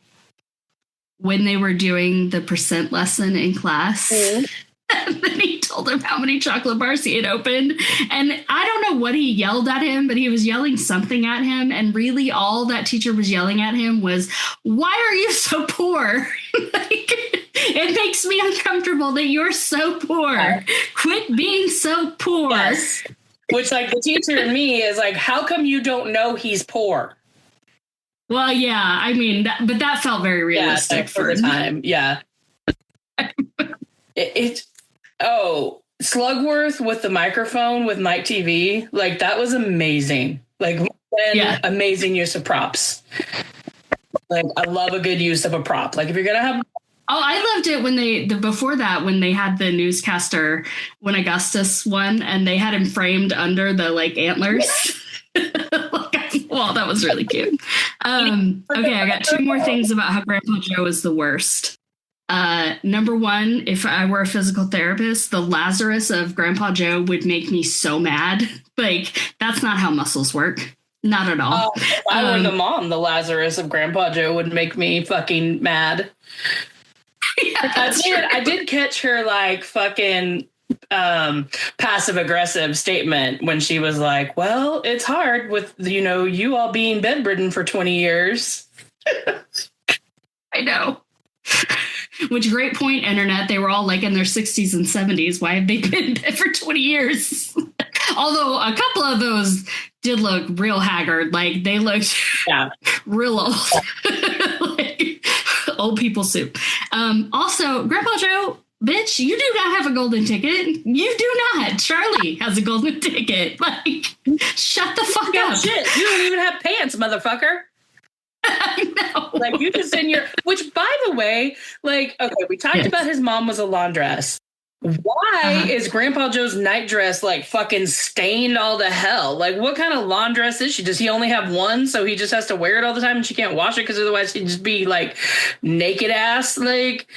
when they were doing the percent lesson in class, and then he told him how many chocolate bars he had opened, and I don't know what he yelled at him, but he was yelling something at him, and really all that teacher was yelling at him was, "Why are you so poor?" Like, it makes me uncomfortable that you're so poor. Quit being so poor. Yes. Which, like, the teacher in me is like, how come you don't know he's poor? Well, yeah, I mean, but that felt very realistic for the time. Yeah. Slugworth with the microphone with Mike TV, like, that was amazing. Like, amazing use of props. Like, I love a good use of a prop. Like, if you're gonna have. Oh, I loved it when before that, when they had the newscaster when Augustus won, and they had him framed under the like antlers. Well, that was really cute. Okay, I got two more things about how Grandpa Joe is the worst. Number one, if I were a physical therapist, the Lazarus of Grandpa Joe would make me so mad. Like, that's not how muscles work. Not at all. If I were the mom, the Lazarus of Grandpa Joe would make me fucking mad. Yeah, I did catch her like fucking passive aggressive statement when she was like, well, it's hard with, you know, you all being bedridden for 20 years. I know. Which, great point, internet. They were all like in their 60s and 70s. Why have they been dead for 20 years? Although a couple of those did look real haggard. Like, they looked real old. Like, old people soup. Also, Grandpa Joe, bitch, you do not have a golden ticket. You do not. Charlie has a golden ticket. Like, shut the fuck up. Shit, you don't even have pants, motherfucker. I know. Like, you just in your, which, by the way, like, okay, we talked about his mom was a laundress. Why is Grandpa Joe's night dress like fucking stained all to hell? Like, what kind of laundress is she? Does he only have one, so he just has to wear it all the time and she can't wash it because otherwise he'd just be like naked ass? Like,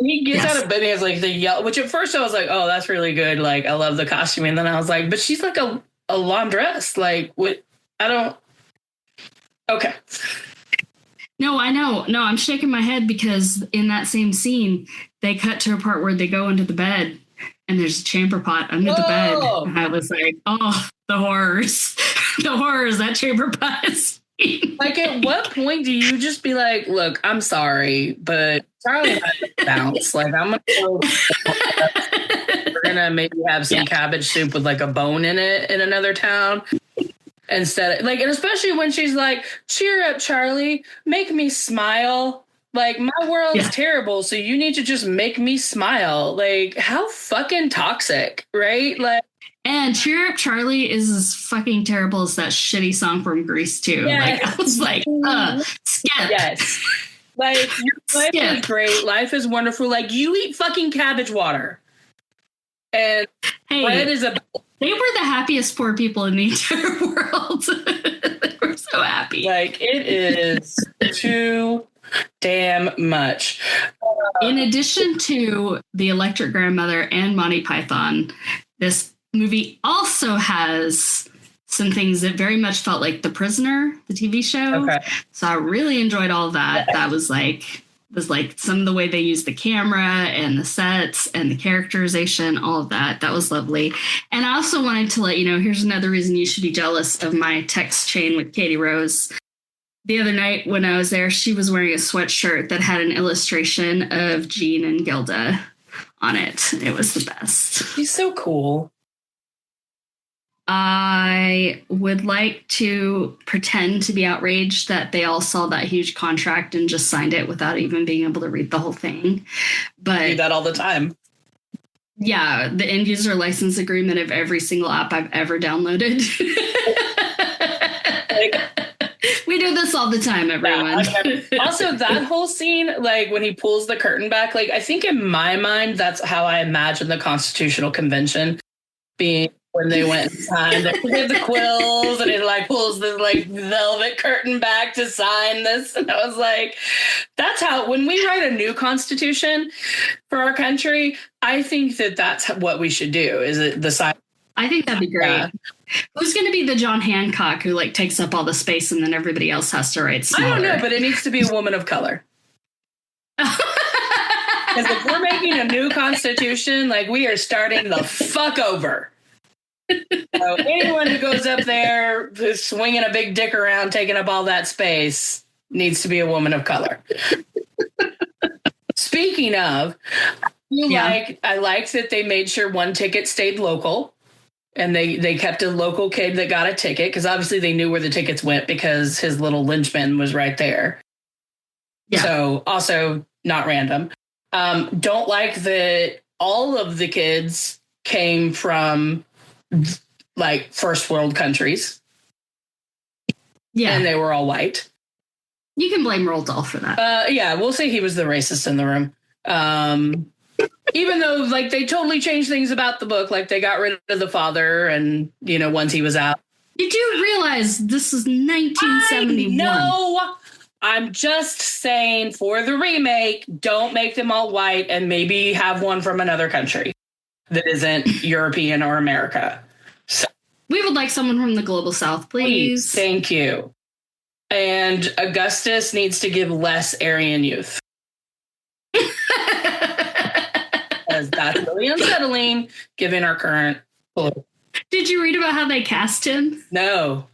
he gets out of bed and he has like the yellow, which at first I was like, oh, that's really good. Like, I love the costume. And then I was like, but she's like a laundress. Like, what? I don't. Okay. No, I know. No, I'm shaking my head because in that same scene, they cut to a part where they go into the bed and there's a chamber pot under the bed. And I was like, oh, the horrors. The horrors that chamber pot is. Like, at what point do you just be like, look, I'm sorry, but Charlie has to bounce. Like, I'm going to go. We're going to maybe have some cabbage soup with like a bone in it in another town. Instead of, like, and especially when she's like, cheer up, Charlie, make me smile. Like, my world's terrible, so you need to just make me smile. Like, how fucking toxic, right? Like, and cheer up, Charlie is as fucking terrible as that shitty song from Grease too. Like, I was like, skip. Yes. Like, your life is great. Life is wonderful. Like, you eat fucking cabbage water. And bread is a... They were the happiest poor people in the entire world. They were so happy. Like, it is Too damn much. In addition to The Electric Grandmother and Monty Python, this movie also has some things that very much felt like The Prisoner, the TV show. Okay. So I really enjoyed all of that. That was like some of the way they used the camera and the sets and the characterization, all of that. That was lovely. And I also wanted to let you know, here's another reason you should be jealous of my text chain with Katie Rose. The other night when I was there, she was wearing a sweatshirt that had an illustration of Jean and Gilda on it. It was the best. She's so cool. I would like to pretend to be outraged that they all saw that huge contract and just signed it without even being able to read the whole thing. But I do that all the time. Yeah, the end user license agreement of every single app I've ever downloaded. We do this all the time, everyone. Yeah, also, that whole scene, like when he pulls the curtain back, like I think in my mind, that's how I imagine the Constitutional Convention being when they went and signed. They have the quills and it like pulls the like velvet curtain back to sign this. And I was like, that's how, when we write a new constitution for our country, I think that that's what we should do. Is it the sign? I think that'd be great. Yeah. Who's going to be the John Hancock who like takes up all the space and then everybody else has to write smaller? I don't know, but it needs to be a woman of color. Because if we're making a new constitution, like we are starting the fuck over. So anyone who goes up there swinging a big dick around, taking up all that space, needs to be a woman of color. Speaking of, I liked that they made sure one ticket stayed local. And they kept a local kid that got a ticket because obviously they knew where the tickets went because his little linchpin was right there. Yeah. So also not random. Don't like that all of the kids came from like first world countries. Yeah. And they were all white. You can blame Roald Dahl for that. Yeah, we'll say he was the racist in the room. Even though, like, they totally changed things about the book, like they got rid of the father, and once he was out. You do realize this is 1971. No, I'm just saying for the remake, don't make them all white, and maybe have one from another country that isn't European or America. So, we would like someone from the global South, please. Thank you. And Augustus needs to give less Aryan youth. That's really unsettling given our current political. Did you read about how they cast him? No.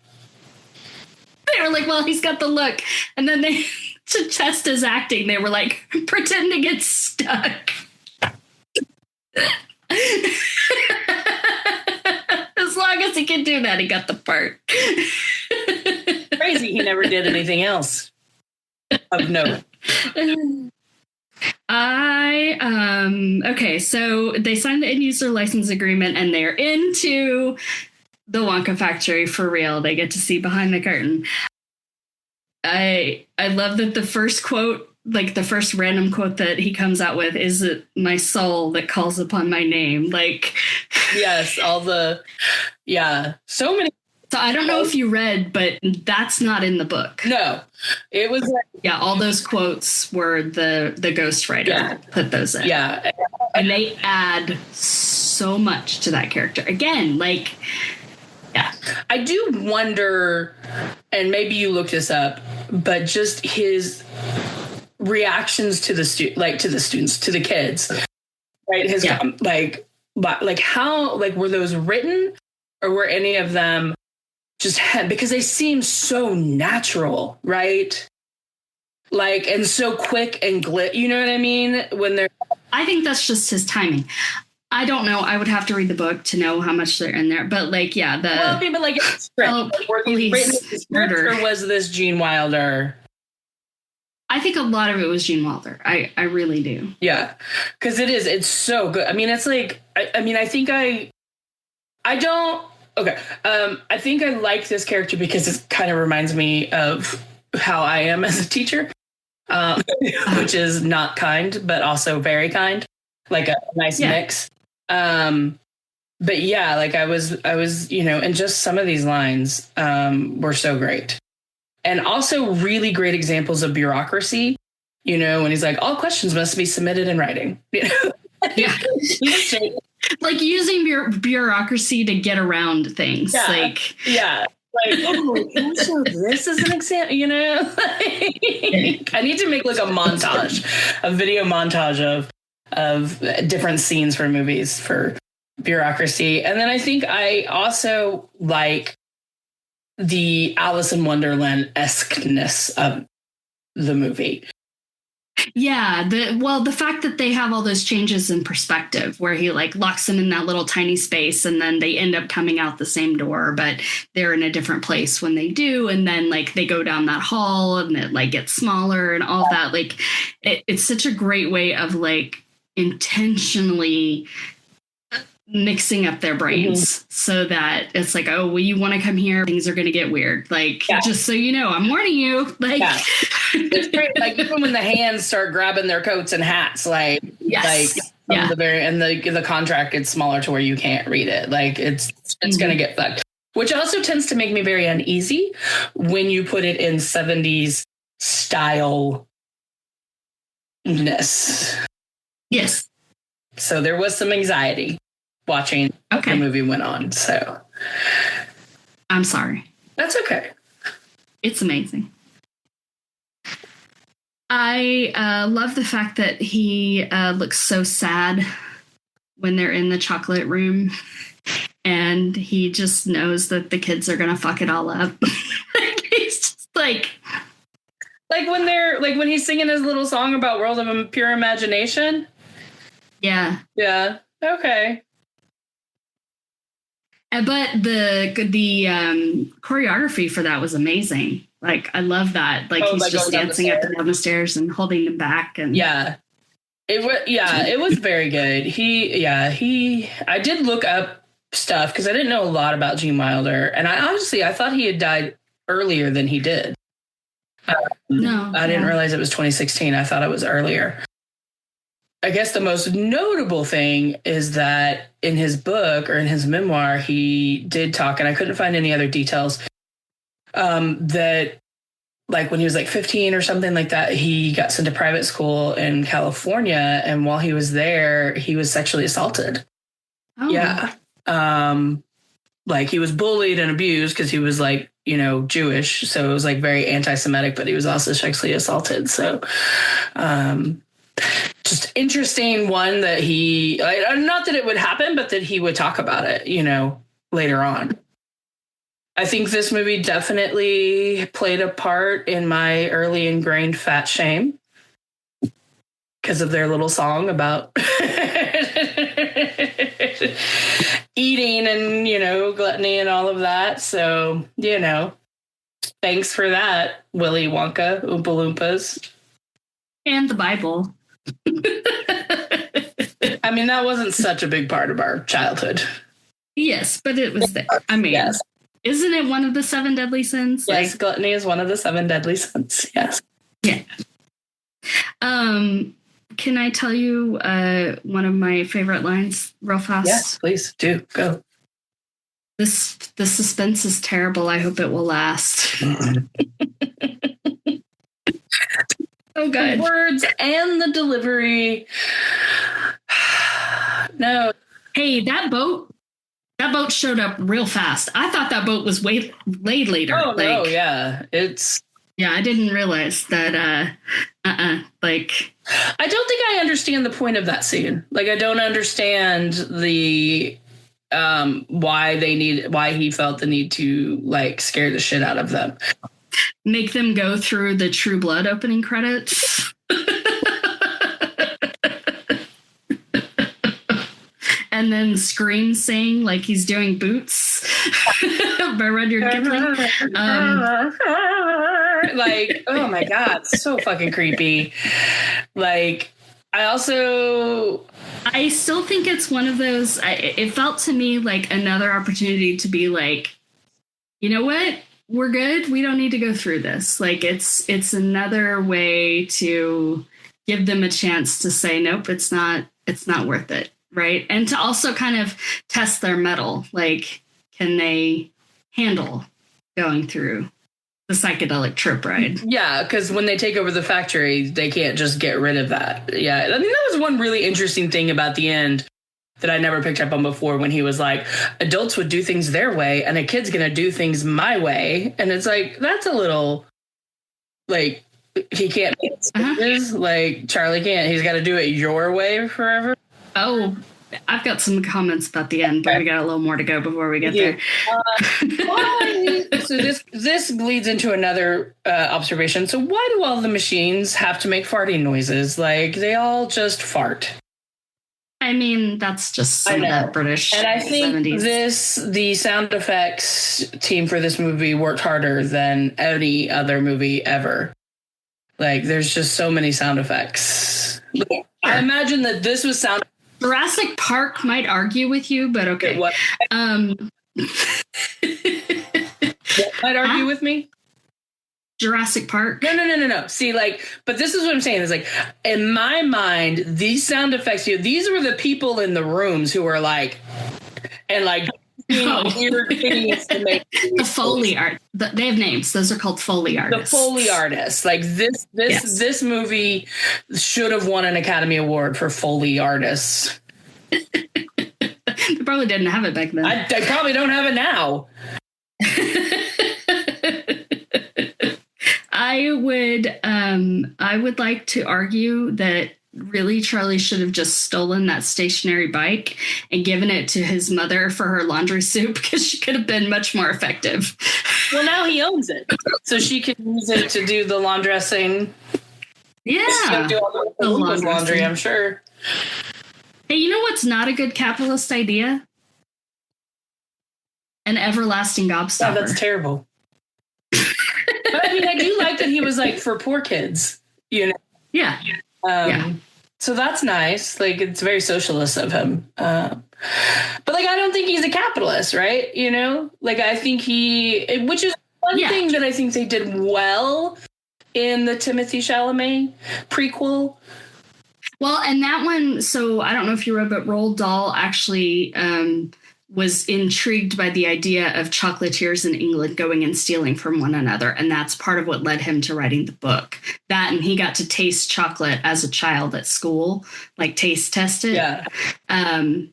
They were like, well, he's got the look. And then they, to test his acting, they were like, pretend to get stuck. As long as he can do that, he got the part. Crazy, he never did anything else of note. Okay, so they signed the end user license agreement and they're into the Wonka factory for real. They get to see behind the curtain. I love that the first quote, like the first random quote that he comes out with, is it my soul that calls upon my name? Like, yes, so many. So I don't know if you read, but that's not in the book. No, it was. All those quotes were the ghostwriter put those in. Yeah. And they add so much to that character. Again, like, yeah. I do wonder, and maybe you looked this up, but just his reactions to the students, to the kids, right? His how were those written, or were any of them just because they seem so natural, right? Like, and so quick and you know what I mean? When they're, I think that's just his timing. I don't know. I would have to read the book to know how much they're in there. But like, yeah, but like murder, or was this Gene Wilder? I think a lot of it was Gene Wilder. I really do. Yeah, because it's so good. I mean, it's like, I think I don't. Okay. I think I like this character because it kind of reminds me of how I am as a teacher, which is not kind, but also very kind, like a nice mix. But yeah, like I was, and just some of these lines were so great. And also really great examples of bureaucracy, you know, when he's like, all questions must be submitted in writing. You know? Yeah. Like using bureaucracy to get around things. Yeah. Like, oh, can we show this as an example? You know, I need to make like a video montage of different scenes for movies for bureaucracy. And then I think I also like the Alice in Wonderland-esque-ness of the movie. Yeah, the fact that they have all those changes in perspective where he like locks them in that little tiny space and then they end up coming out the same door, but they're in a different place when they do. And then like they go down that hall and it like gets smaller and all that. Like it's such a great way of like intentionally mixing up their brains so that it's like, oh, well, you want to come here, things are going to get weird. Like, just so you know, I'm warning you. Like, it's great. Like even when the hands start grabbing their coats and hats, like, the contract gets smaller to where you can't read it. Like it's going to get fucked, which also tends to make me very uneasy when you put it in 70s style ness. Yes. So there was some anxiety watching the movie went on. So I'm sorry. That's okay. It's amazing. I love the fact that he looks so sad when they're in the chocolate room and he just knows that the kids are going to fuck it all up. He's just like when he's singing his little song about World of Pure Imagination. Yeah. Yeah. Okay. But the choreography for that was amazing. Like I love that. Like he's just dancing up and down the stairs and holding them back. And it was very good. I did look up stuff because I didn't know a lot about Gene Wilder, and I thought he had died earlier than he did. No, I didn't realize it was 2016. I thought it was earlier. I guess the most notable thing is that in his book or in his memoir, he did talk, and I couldn't find any other details, that like when he was like 15 or something like that, he got sent to private school in California. And while he was there, he was sexually assaulted. Oh. Yeah. Like he was bullied and abused because he was like, you know, Jewish. So it was like very anti-Semitic, but he was also sexually assaulted. So, just interesting one that he, not that it would happen, but that he would talk about it, you know, later on. I think this movie definitely played a part in my early ingrained fat shame because of their little song about eating and, you know, gluttony and all of that. So, you know, thanks for that, Willy Wonka, Oompa Loompas. And the Bible. I mean, that wasn't such a big part of our childhood. Yes, but it was there. I mean, yes. Isn't it one of the 7 deadly sins? Yes, gluttony is one of the 7 deadly sins. Yes. Yeah. Can I tell you one of my favorite lines real fast? Yes, please do. Go. The suspense is terrible. I hope it will last. Oh, God. The words and the delivery. No. Hey, that boat showed up real fast. I thought that boat was laid later. Oh, no, yeah. Yeah, I didn't realize that, like... I don't think I understand the point of that scene. Like, I don't understand the... why he felt the need to, like, scare the shit out of them. Make them go through the True Blood opening credits. And then Scream sing like he's doing Boots by Rudyard Kipling. Like, oh my God, so fucking creepy. Like, I still think it's one of those, it felt to me like another opportunity to be like, you know what? We're good. We don't need to go through this. Like, it's another way to give them a chance to say, nope, it's not worth it. Right. And to also kind of test their mettle. Like, can they handle going through The psychedelic trip ride. Yeah, because when they take over the factory, they can't just get rid of that. Yeah, I mean, that was one really interesting thing about the end that I never picked up on before, when he was like, adults would do things their way and a kid's going to do things my way. And it's like, that's a little, like, he can't make changes. Like, Charlie can't. He's got to do it your way forever. Oh, I've got some comments about the end, but we got a little more to go before we get there. So this leads into another observation. So why do all the machines have to make farting noises? Like, they all just fart. I mean, that's just some of that British. And I think 70s. the sound effects team for this movie worked harder than any other movie ever. Like, there's just so many sound effects. I imagine that this was sound. Jurassic Park might argue with you, but okay. What? What might argue with me? Jurassic Park. No. See, like, but this is what I'm saying is, like, in my mind, these sound effects, these were the people in the rooms who were like, and like, weird things to make the Foley art. They have names. Those are called Foley artists. The Foley artists. Like, this movie should have won an Academy Award for Foley artists. They probably didn't have it back then. I probably don't have it now. I would like to argue that really Charlie should have just stolen that stationary bike and given it to his mother for her laundry soup, because she could have been much more effective. Well, now he owns it, so she can use it to do the laundressing. Yeah, do all the laundry, I'm sure. Hey, you know what's not a good capitalist idea? An everlasting gobstopper. Yeah, that's terrible. But I mean, I do like that he was like, for poor kids, you know? Yeah. So that's nice. Like, it's very socialist of him. But like, I don't think he's a capitalist, right? You know, like, I think which is one thing that I think they did well in the Timothée Chalamet prequel. Well, and that one, so I don't know if you read, but Roald Dahl actually was intrigued by the idea of chocolatiers in England going and stealing from one another. And that's part of what led him to writing the book. That, and he got to taste chocolate as a child at school, like taste test it. Yeah.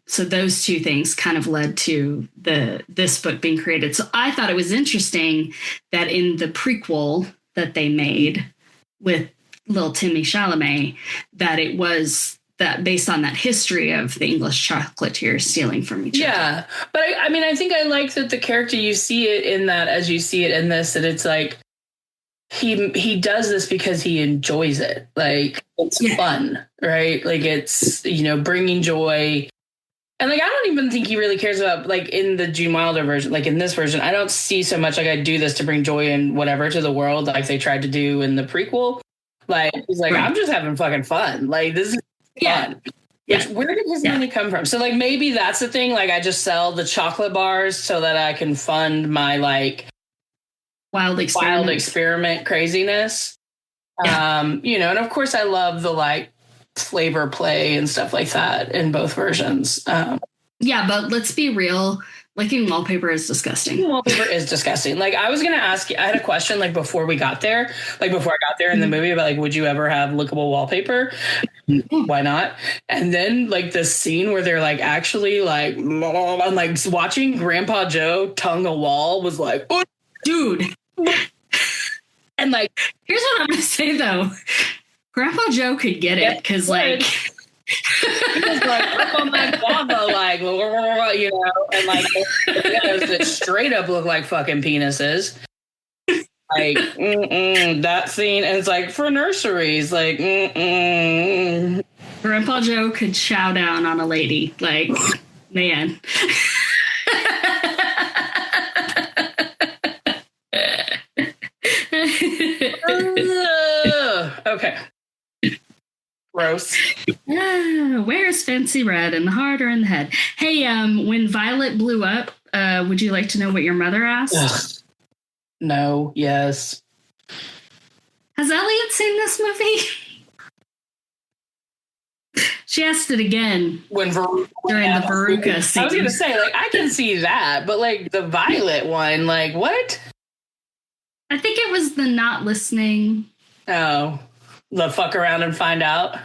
So those two things kind of led to this book being created. So I thought it was interesting that in the prequel that they made with little Timmy Chalamet, that it was that based on that history of the English chocolatiers stealing from each other. Yeah. But I mean, I think I like that the character, you see it in that as you see it in this, that it's like, he does this because he enjoys it. Like, it's fun, right? Like, it's, you know, bringing joy. And like, I don't even think he really cares about, like, in the Gene Wilder version, like in this version, I don't see so much like, I do this to bring joy and whatever to the world, like they tried to do in the prequel. Like, he's like, I'm just having fucking fun. Like, this is fun. Yeah. Where did his money come from? So like, maybe that's the thing. Like, I just sell the chocolate bars so that I can fund my like wild experiment craziness. Yeah. You know, and of course I love the like flavor play and stuff like that in both versions. Yeah, but let's be real. Licking wallpaper is disgusting. Wallpaper is disgusting. Like, I was going to ask you, I had a question like before we got there, like before I got there in the movie about like, would you ever have lickable wallpaper? Why not? And then like the scene where they're like actually like, I'm like watching Grandpa Joe tongue a wall was like, oh, dude. And like, here's what I'm going to say though. Grandpa Joe could get it because like... He was like up on that guava, like, you know, and like that straight up look like fucking penises. Like, that scene, and it's like for nurseries, like, Grandpa Joe could chow down on a lady, like, man. Okay. Gross. Where's Fancy Red in the heart or in the head? Hey, when Violet blew up, would you like to know what your mother asked? Ugh. No. Yes. Has Elliot seen this movie? She asked it again during the Veruca scene. I was going to say, like, I can see that, but like the Violet one, like, what? I think it was the not listening. Oh, the fuck around and find out.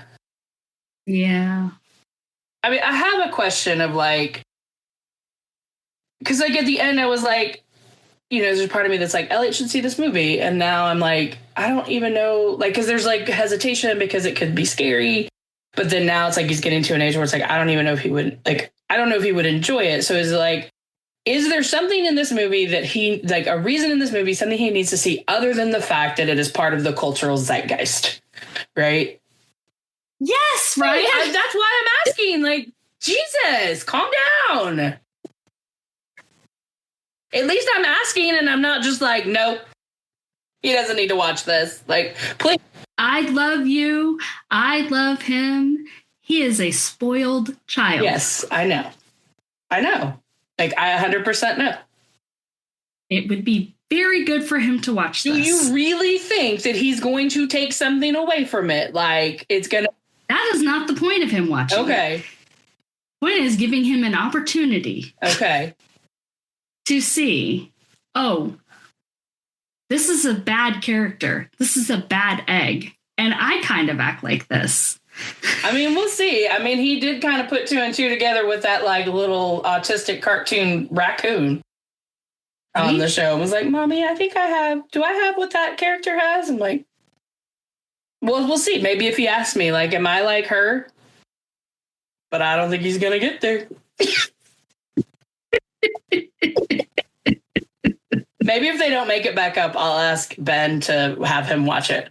Yeah. I mean, I have a question of like, because like at the end I was like, you know, there's part of me that's like, Elliot should see this movie. And now I'm like, I don't even know, like, because there's like hesitation because it could be scary. But then now it's like he's getting to an age where it's like, I don't even know if he would, like, I don't know if he would enjoy it. So is it like, is there something in this movie that he, like a reason in this movie, something he needs to see other than the fact that it is part of the cultural zeitgeist? Right? Yes, right. That's why I'm asking. Like, Jesus, calm down. At least I'm asking and I'm not just like, nope, he doesn't need to watch this. Like, please. I love you. I love him. He is a spoiled child. Yes, I know. Like, I 100% know. It would be very good for him to watch this. Do you really think that he's going to take something away from it? Like, it's going to... That is not the point of him watching. Okay. The point is giving him an opportunity. Okay. To see, oh, this is a bad character. This is a bad egg. And I kind of act like this. I mean, we'll see. I mean, he did kind of put 2 and 2 together with that like little autistic cartoon raccoon on the show. I was like, Mommy, I think do I have what that character has? I'm like, well, we'll see. Maybe if he asks me, like, am I like her? But I don't think he's going to get there. Maybe if they don't make it back up, I'll ask Ben to have him watch it.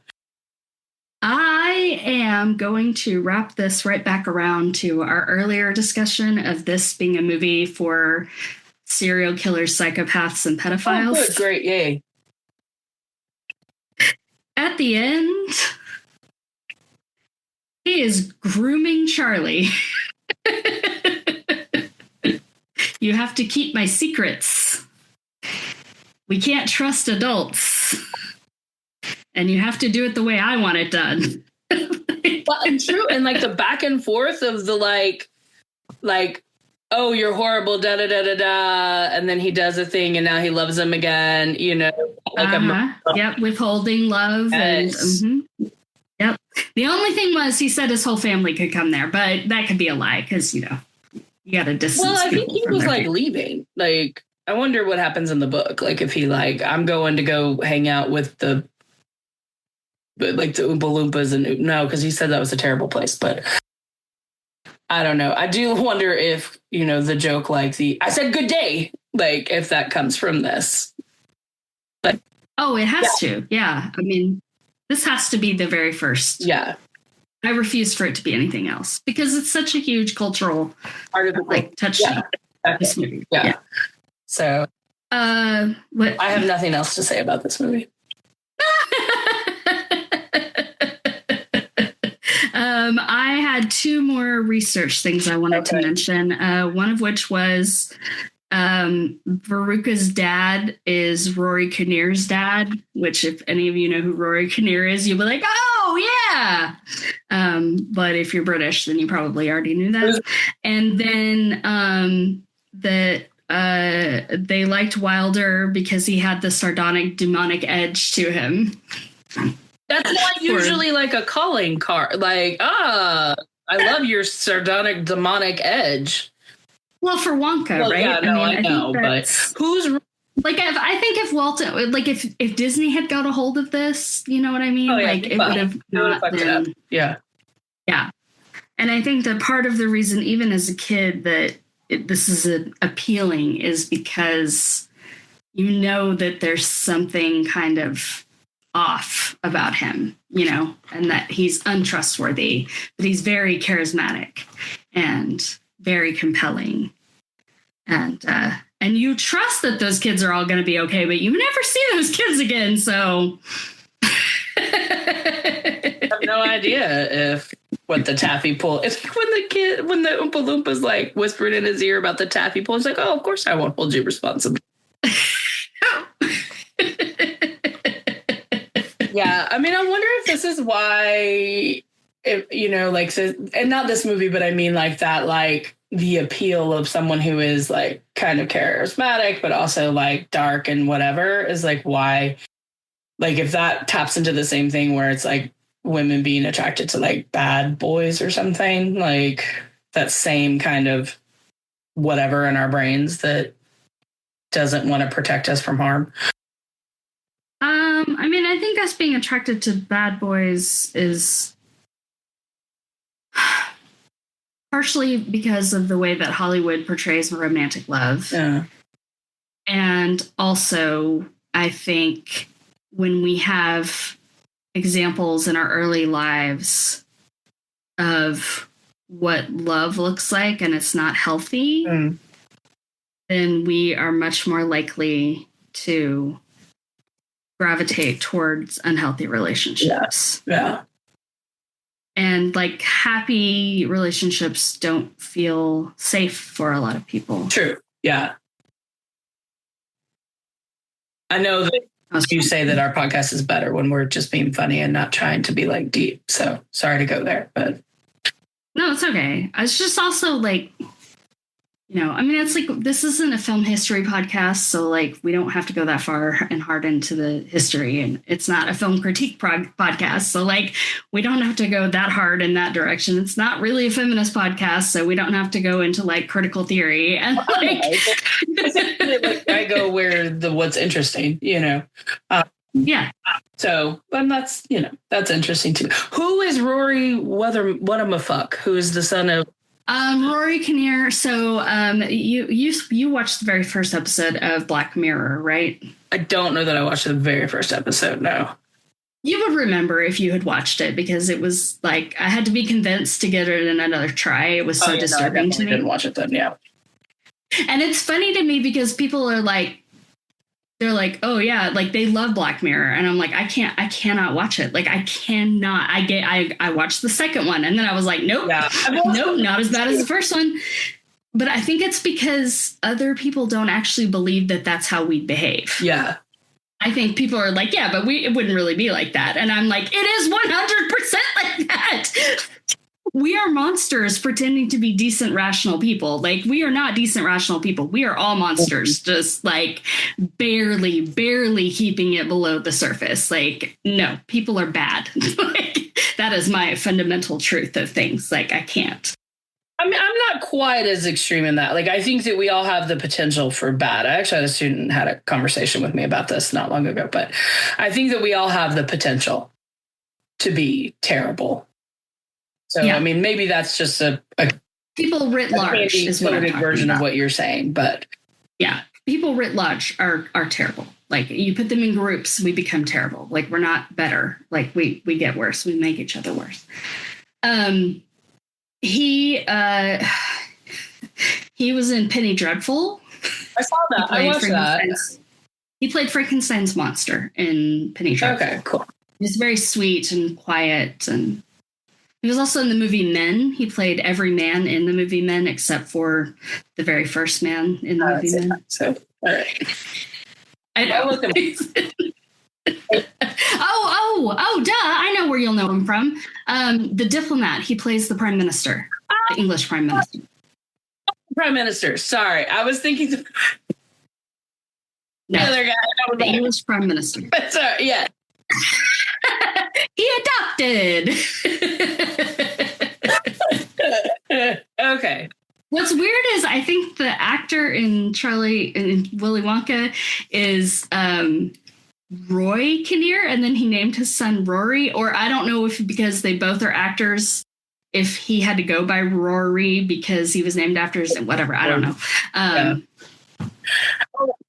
I am going to wrap this right back around to our earlier discussion of this being a movie for serial killers, psychopaths, and pedophiles. Oh, good. Great. Yay. At the end, he is grooming Charlie. You have to keep my secrets. We can't trust adults. And you have to do it the way I want it done. Well, and true. And like the back and forth of the like, oh, you're horrible, da da da da da. And then he does a thing and now he loves him again, you know. Like Yep, withholding love. Yes. And yep. The only thing was he said his whole family could come there, but that could be a lie because, you know, you got to distance. Well, I think he was like leaving. Like, I wonder what happens in the book. Like if he like, I'm going to go hang out with the Oompa Loompas and no, because he said that was a terrible place. But I don't know. I do wonder if, you know, the joke like I said good day, like if that comes from this. But oh, it has to. Yeah. I mean, this has to be the very first. Yeah. I refuse for it to be anything else because it's such a huge cultural part of the like touchstone. Yeah. This movie. Yeah. So what I have nothing else to say about this movie. I had 2 more research things I wanted to mention. One of which was Veruca's dad is Rory Kinnear's dad, which if any of you know who Rory Kinnear is, you'll be like, oh, yeah. But if you're British, then you probably already knew that. And then they liked Wilder because he had the sardonic, demonic edge to him. That's not usually like a calling card. Like, I love your sardonic, demonic edge. Well, for Wonka, right? Yeah, no, I know, but who's like? I think if Walton, like, if Disney had got a hold of this, you know what I mean? Like, it would have not been. Yeah. And I think that part of the reason, even as a kid, that this is appealing is because you know that there's something kind of off about him, you know, and that he's untrustworthy, but he's very charismatic and very compelling. And you trust that those kids are all going to be okay, but you never see those kids again. So I have no idea if what the taffy pull. It's like when the Oompa Loompas like whispered in his ear about the taffy pull. It's like, oh, of course I won't hold you responsible. Yeah, I mean, I wonder if this is why, if you know, like, so, and not this movie, but I mean, like that, like the appeal of someone who is like kind of charismatic, but also like dark and whatever is like why like if that taps into the same thing where it's like women being attracted to like bad boys or something, like that same kind of whatever in our brains that doesn't want to protect us from harm. I mean, I think us being attracted to bad boys is partially because of the way that Hollywood portrays romantic love. Yeah. And also, I think when we have examples in our early lives of what love looks like and it's not healthy, then we are much more likely to gravitate towards unhealthy relationships. Yeah. And like happy relationships don't feel safe for a lot of people. True. Yeah. I know that you say that our podcast is better when we're just being funny and not trying to be like deep. So sorry to go there, but. No, it's okay. It's just also like, you know, I mean, it's like, this isn't a film history podcast. So like, we don't have to go that far and hard into the history, and it's not a film critique podcast. So like, we don't have to go that hard in that direction. It's not really a feminist podcast. So we don't have to go into like critical theory and like, I go where what's interesting, you know? yeah. So, but that's, you know, that's interesting too. Who is Rory Whatamafuck, who is the son of Rory Kinnear. So you watched the very first episode of Black Mirror, right? I don't know that I watched the very first episode, no. You would remember if you had watched it, because it was like, I had to be convinced to get it in another try. It was so disturbing to me. I didn't watch it then, yeah. And it's funny to me because people are like, they're like, oh yeah, like they love Black Mirror. And I'm like, I cannot watch it. Like I cannot, I watched the second one and then I was like, nope, nope, not as bad as the first one. But I think it's because other people don't actually believe that that's how we behave. Yeah. I think people are like, yeah, but it wouldn't really be like that. And I'm like, it is 100% like that. We are monsters pretending to be decent, rational people. Like, we are not decent, rational people. We are all monsters, just like barely keeping it below the surface. Like, no, people are bad. Like, that is my fundamental truth of things. Like, I can't. I mean, I'm not quite as extreme in that. Like, I think that we all have the potential for bad. I actually had a student had a conversation with me about this not long ago, but I think that we all have the potential to be terrible. So, yeah. I mean, maybe that's just a people writ large is what I'm talking version about. Of what you're saying, but yeah, people writ large are terrible. Like, you put them in groups, we become terrible. Like, we're not better. Like, we get worse. We make each other worse. He was in Penny Dreadful. I saw that. I watched that. He played Frankenstein's monster in Penny Dreadful. Okay, cool. He's very sweet and quiet, and he was also in the movie Men. He played every man in the movie Men except for the very first man in the movie Men. So, all right. I know. Oh, duh. I know where you'll know him from. The Diplomat. He plays the Prime Minister, the English Prime Minister. Prime Minister. Sorry. I was thinking the other guy. The English Prime Minister. Sorry, yeah. He adopted. Okay. What's weird is I think the actor in Willy Wonka is Roy Kinnear, and then he named his son Rory. Or I don't know if because they both are actors, if he had to go by Rory because he was named after his whatever. I don't know. That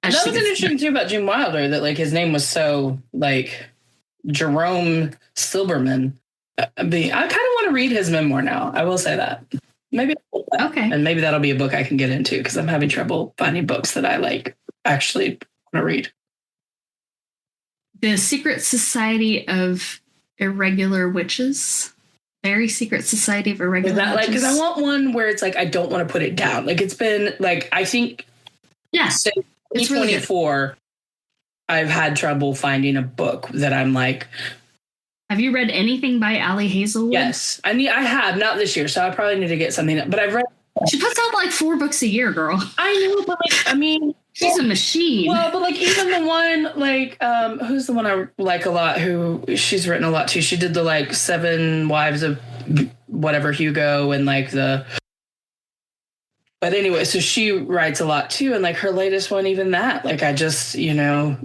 was interesting too about Gene Wilder, that like his name was so like Jerome Silberman. I kind of want to read his memoir now. I will say that. Maybe. Okay. And maybe that'll be a book I can get into because I'm having trouble finding books that I like actually want to read. The Secret Society of Irregular Witches. Very Secret Society of Irregular Witches. Like, because I want one where it's like I don't want to put it down. Like, it's been like I think since 2024, really I've had trouble finding a book that I'm like. Have you read anything by Ali Hazelwood? Yes, I have, not this year, so I probably need to get something. But I've read. She puts out like 4 books a year, girl. I know, but like, I mean, She's a machine. Well, but like even the one like who's the one I like a lot, who she's written a lot too. She did the like 7 Wives of whatever Hugo and like the. But anyway, so she writes a lot too, and like her latest one, even that, like I just, you know,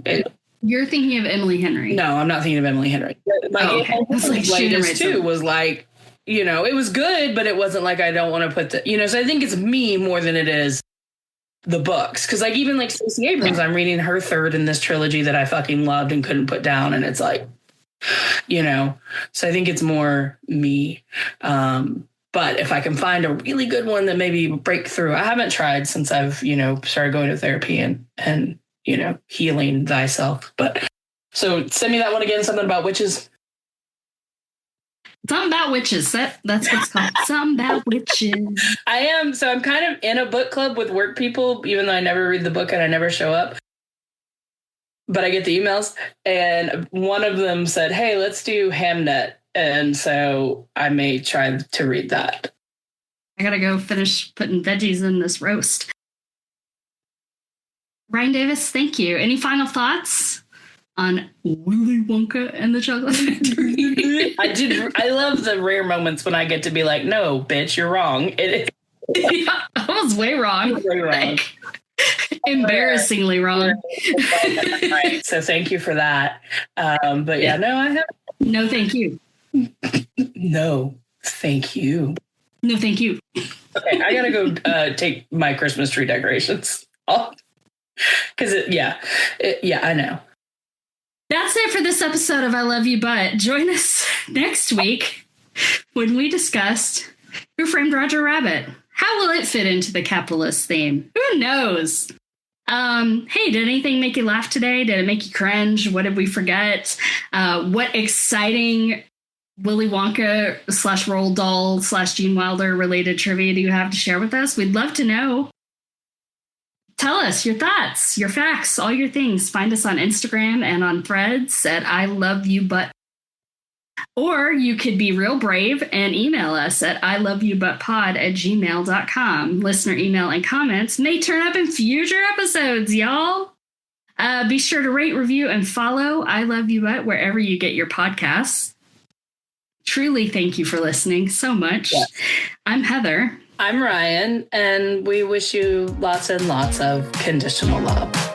You're thinking of Emily Henry. No, I'm not thinking of Emily Henry. Okay. Latest too was like, you know, it was good, but it wasn't like I don't want to put the, you know, so I think it's me more than it is the books. Cause like even like Stacey Abrams, I'm reading her 3rd in this trilogy that I fucking loved and couldn't put down. And it's like, you know, so I think it's more me. But if I can find a really good one that maybe break through, I haven't tried since I've, you know, started going to therapy and, you know, healing thyself. But so send me that one again, something about witches. Something about witches. That's what it's called. Something about witches. I am. So I'm kind of in a book club with work people, even though I never read the book and I never show up. But I get the emails, and one of them said, hey, let's do Hamnet. And so I may try to read that. I gotta go finish putting veggies in this roast. Ryan Davis, thank you. Any final thoughts on Willy Wonka and the Chocolate Factory? I love the rare moments when I get to be like, no, bitch, you're wrong. It is. Yeah, I was way wrong. Way wrong. Like, embarrassingly wrong. Right. So thank you for that. But yeah, no, I have. No, thank you. No, thank you. No, thank you. Okay, I gotta go take my Christmas tree decorations off. Because yeah, I know. That's it for this episode of I Love You But. Join us next week when we discussed Who Framed Roger Rabbit. How will it fit into the capitalist theme? Who knows? Hey, did anything make you laugh today? Did it make you cringe? What did we forget? What exciting Willy Wonka / Roald Dahl / Gene Wilder related trivia do you have to share with us? We'd love to know. Tell us your thoughts, your facts, all your things. Find us on Instagram and on Threads at I Love You But. Or you could be real brave and email us at iloveyoubutpod@gmail.com. Listener email and comments may turn up in future episodes, y'all. Be sure to rate, review, and follow I Love You But wherever you get your podcasts. Truly, thank you for listening so much. Yes. I'm Heather. I'm Ryan, and we wish you lots and lots of conditional love.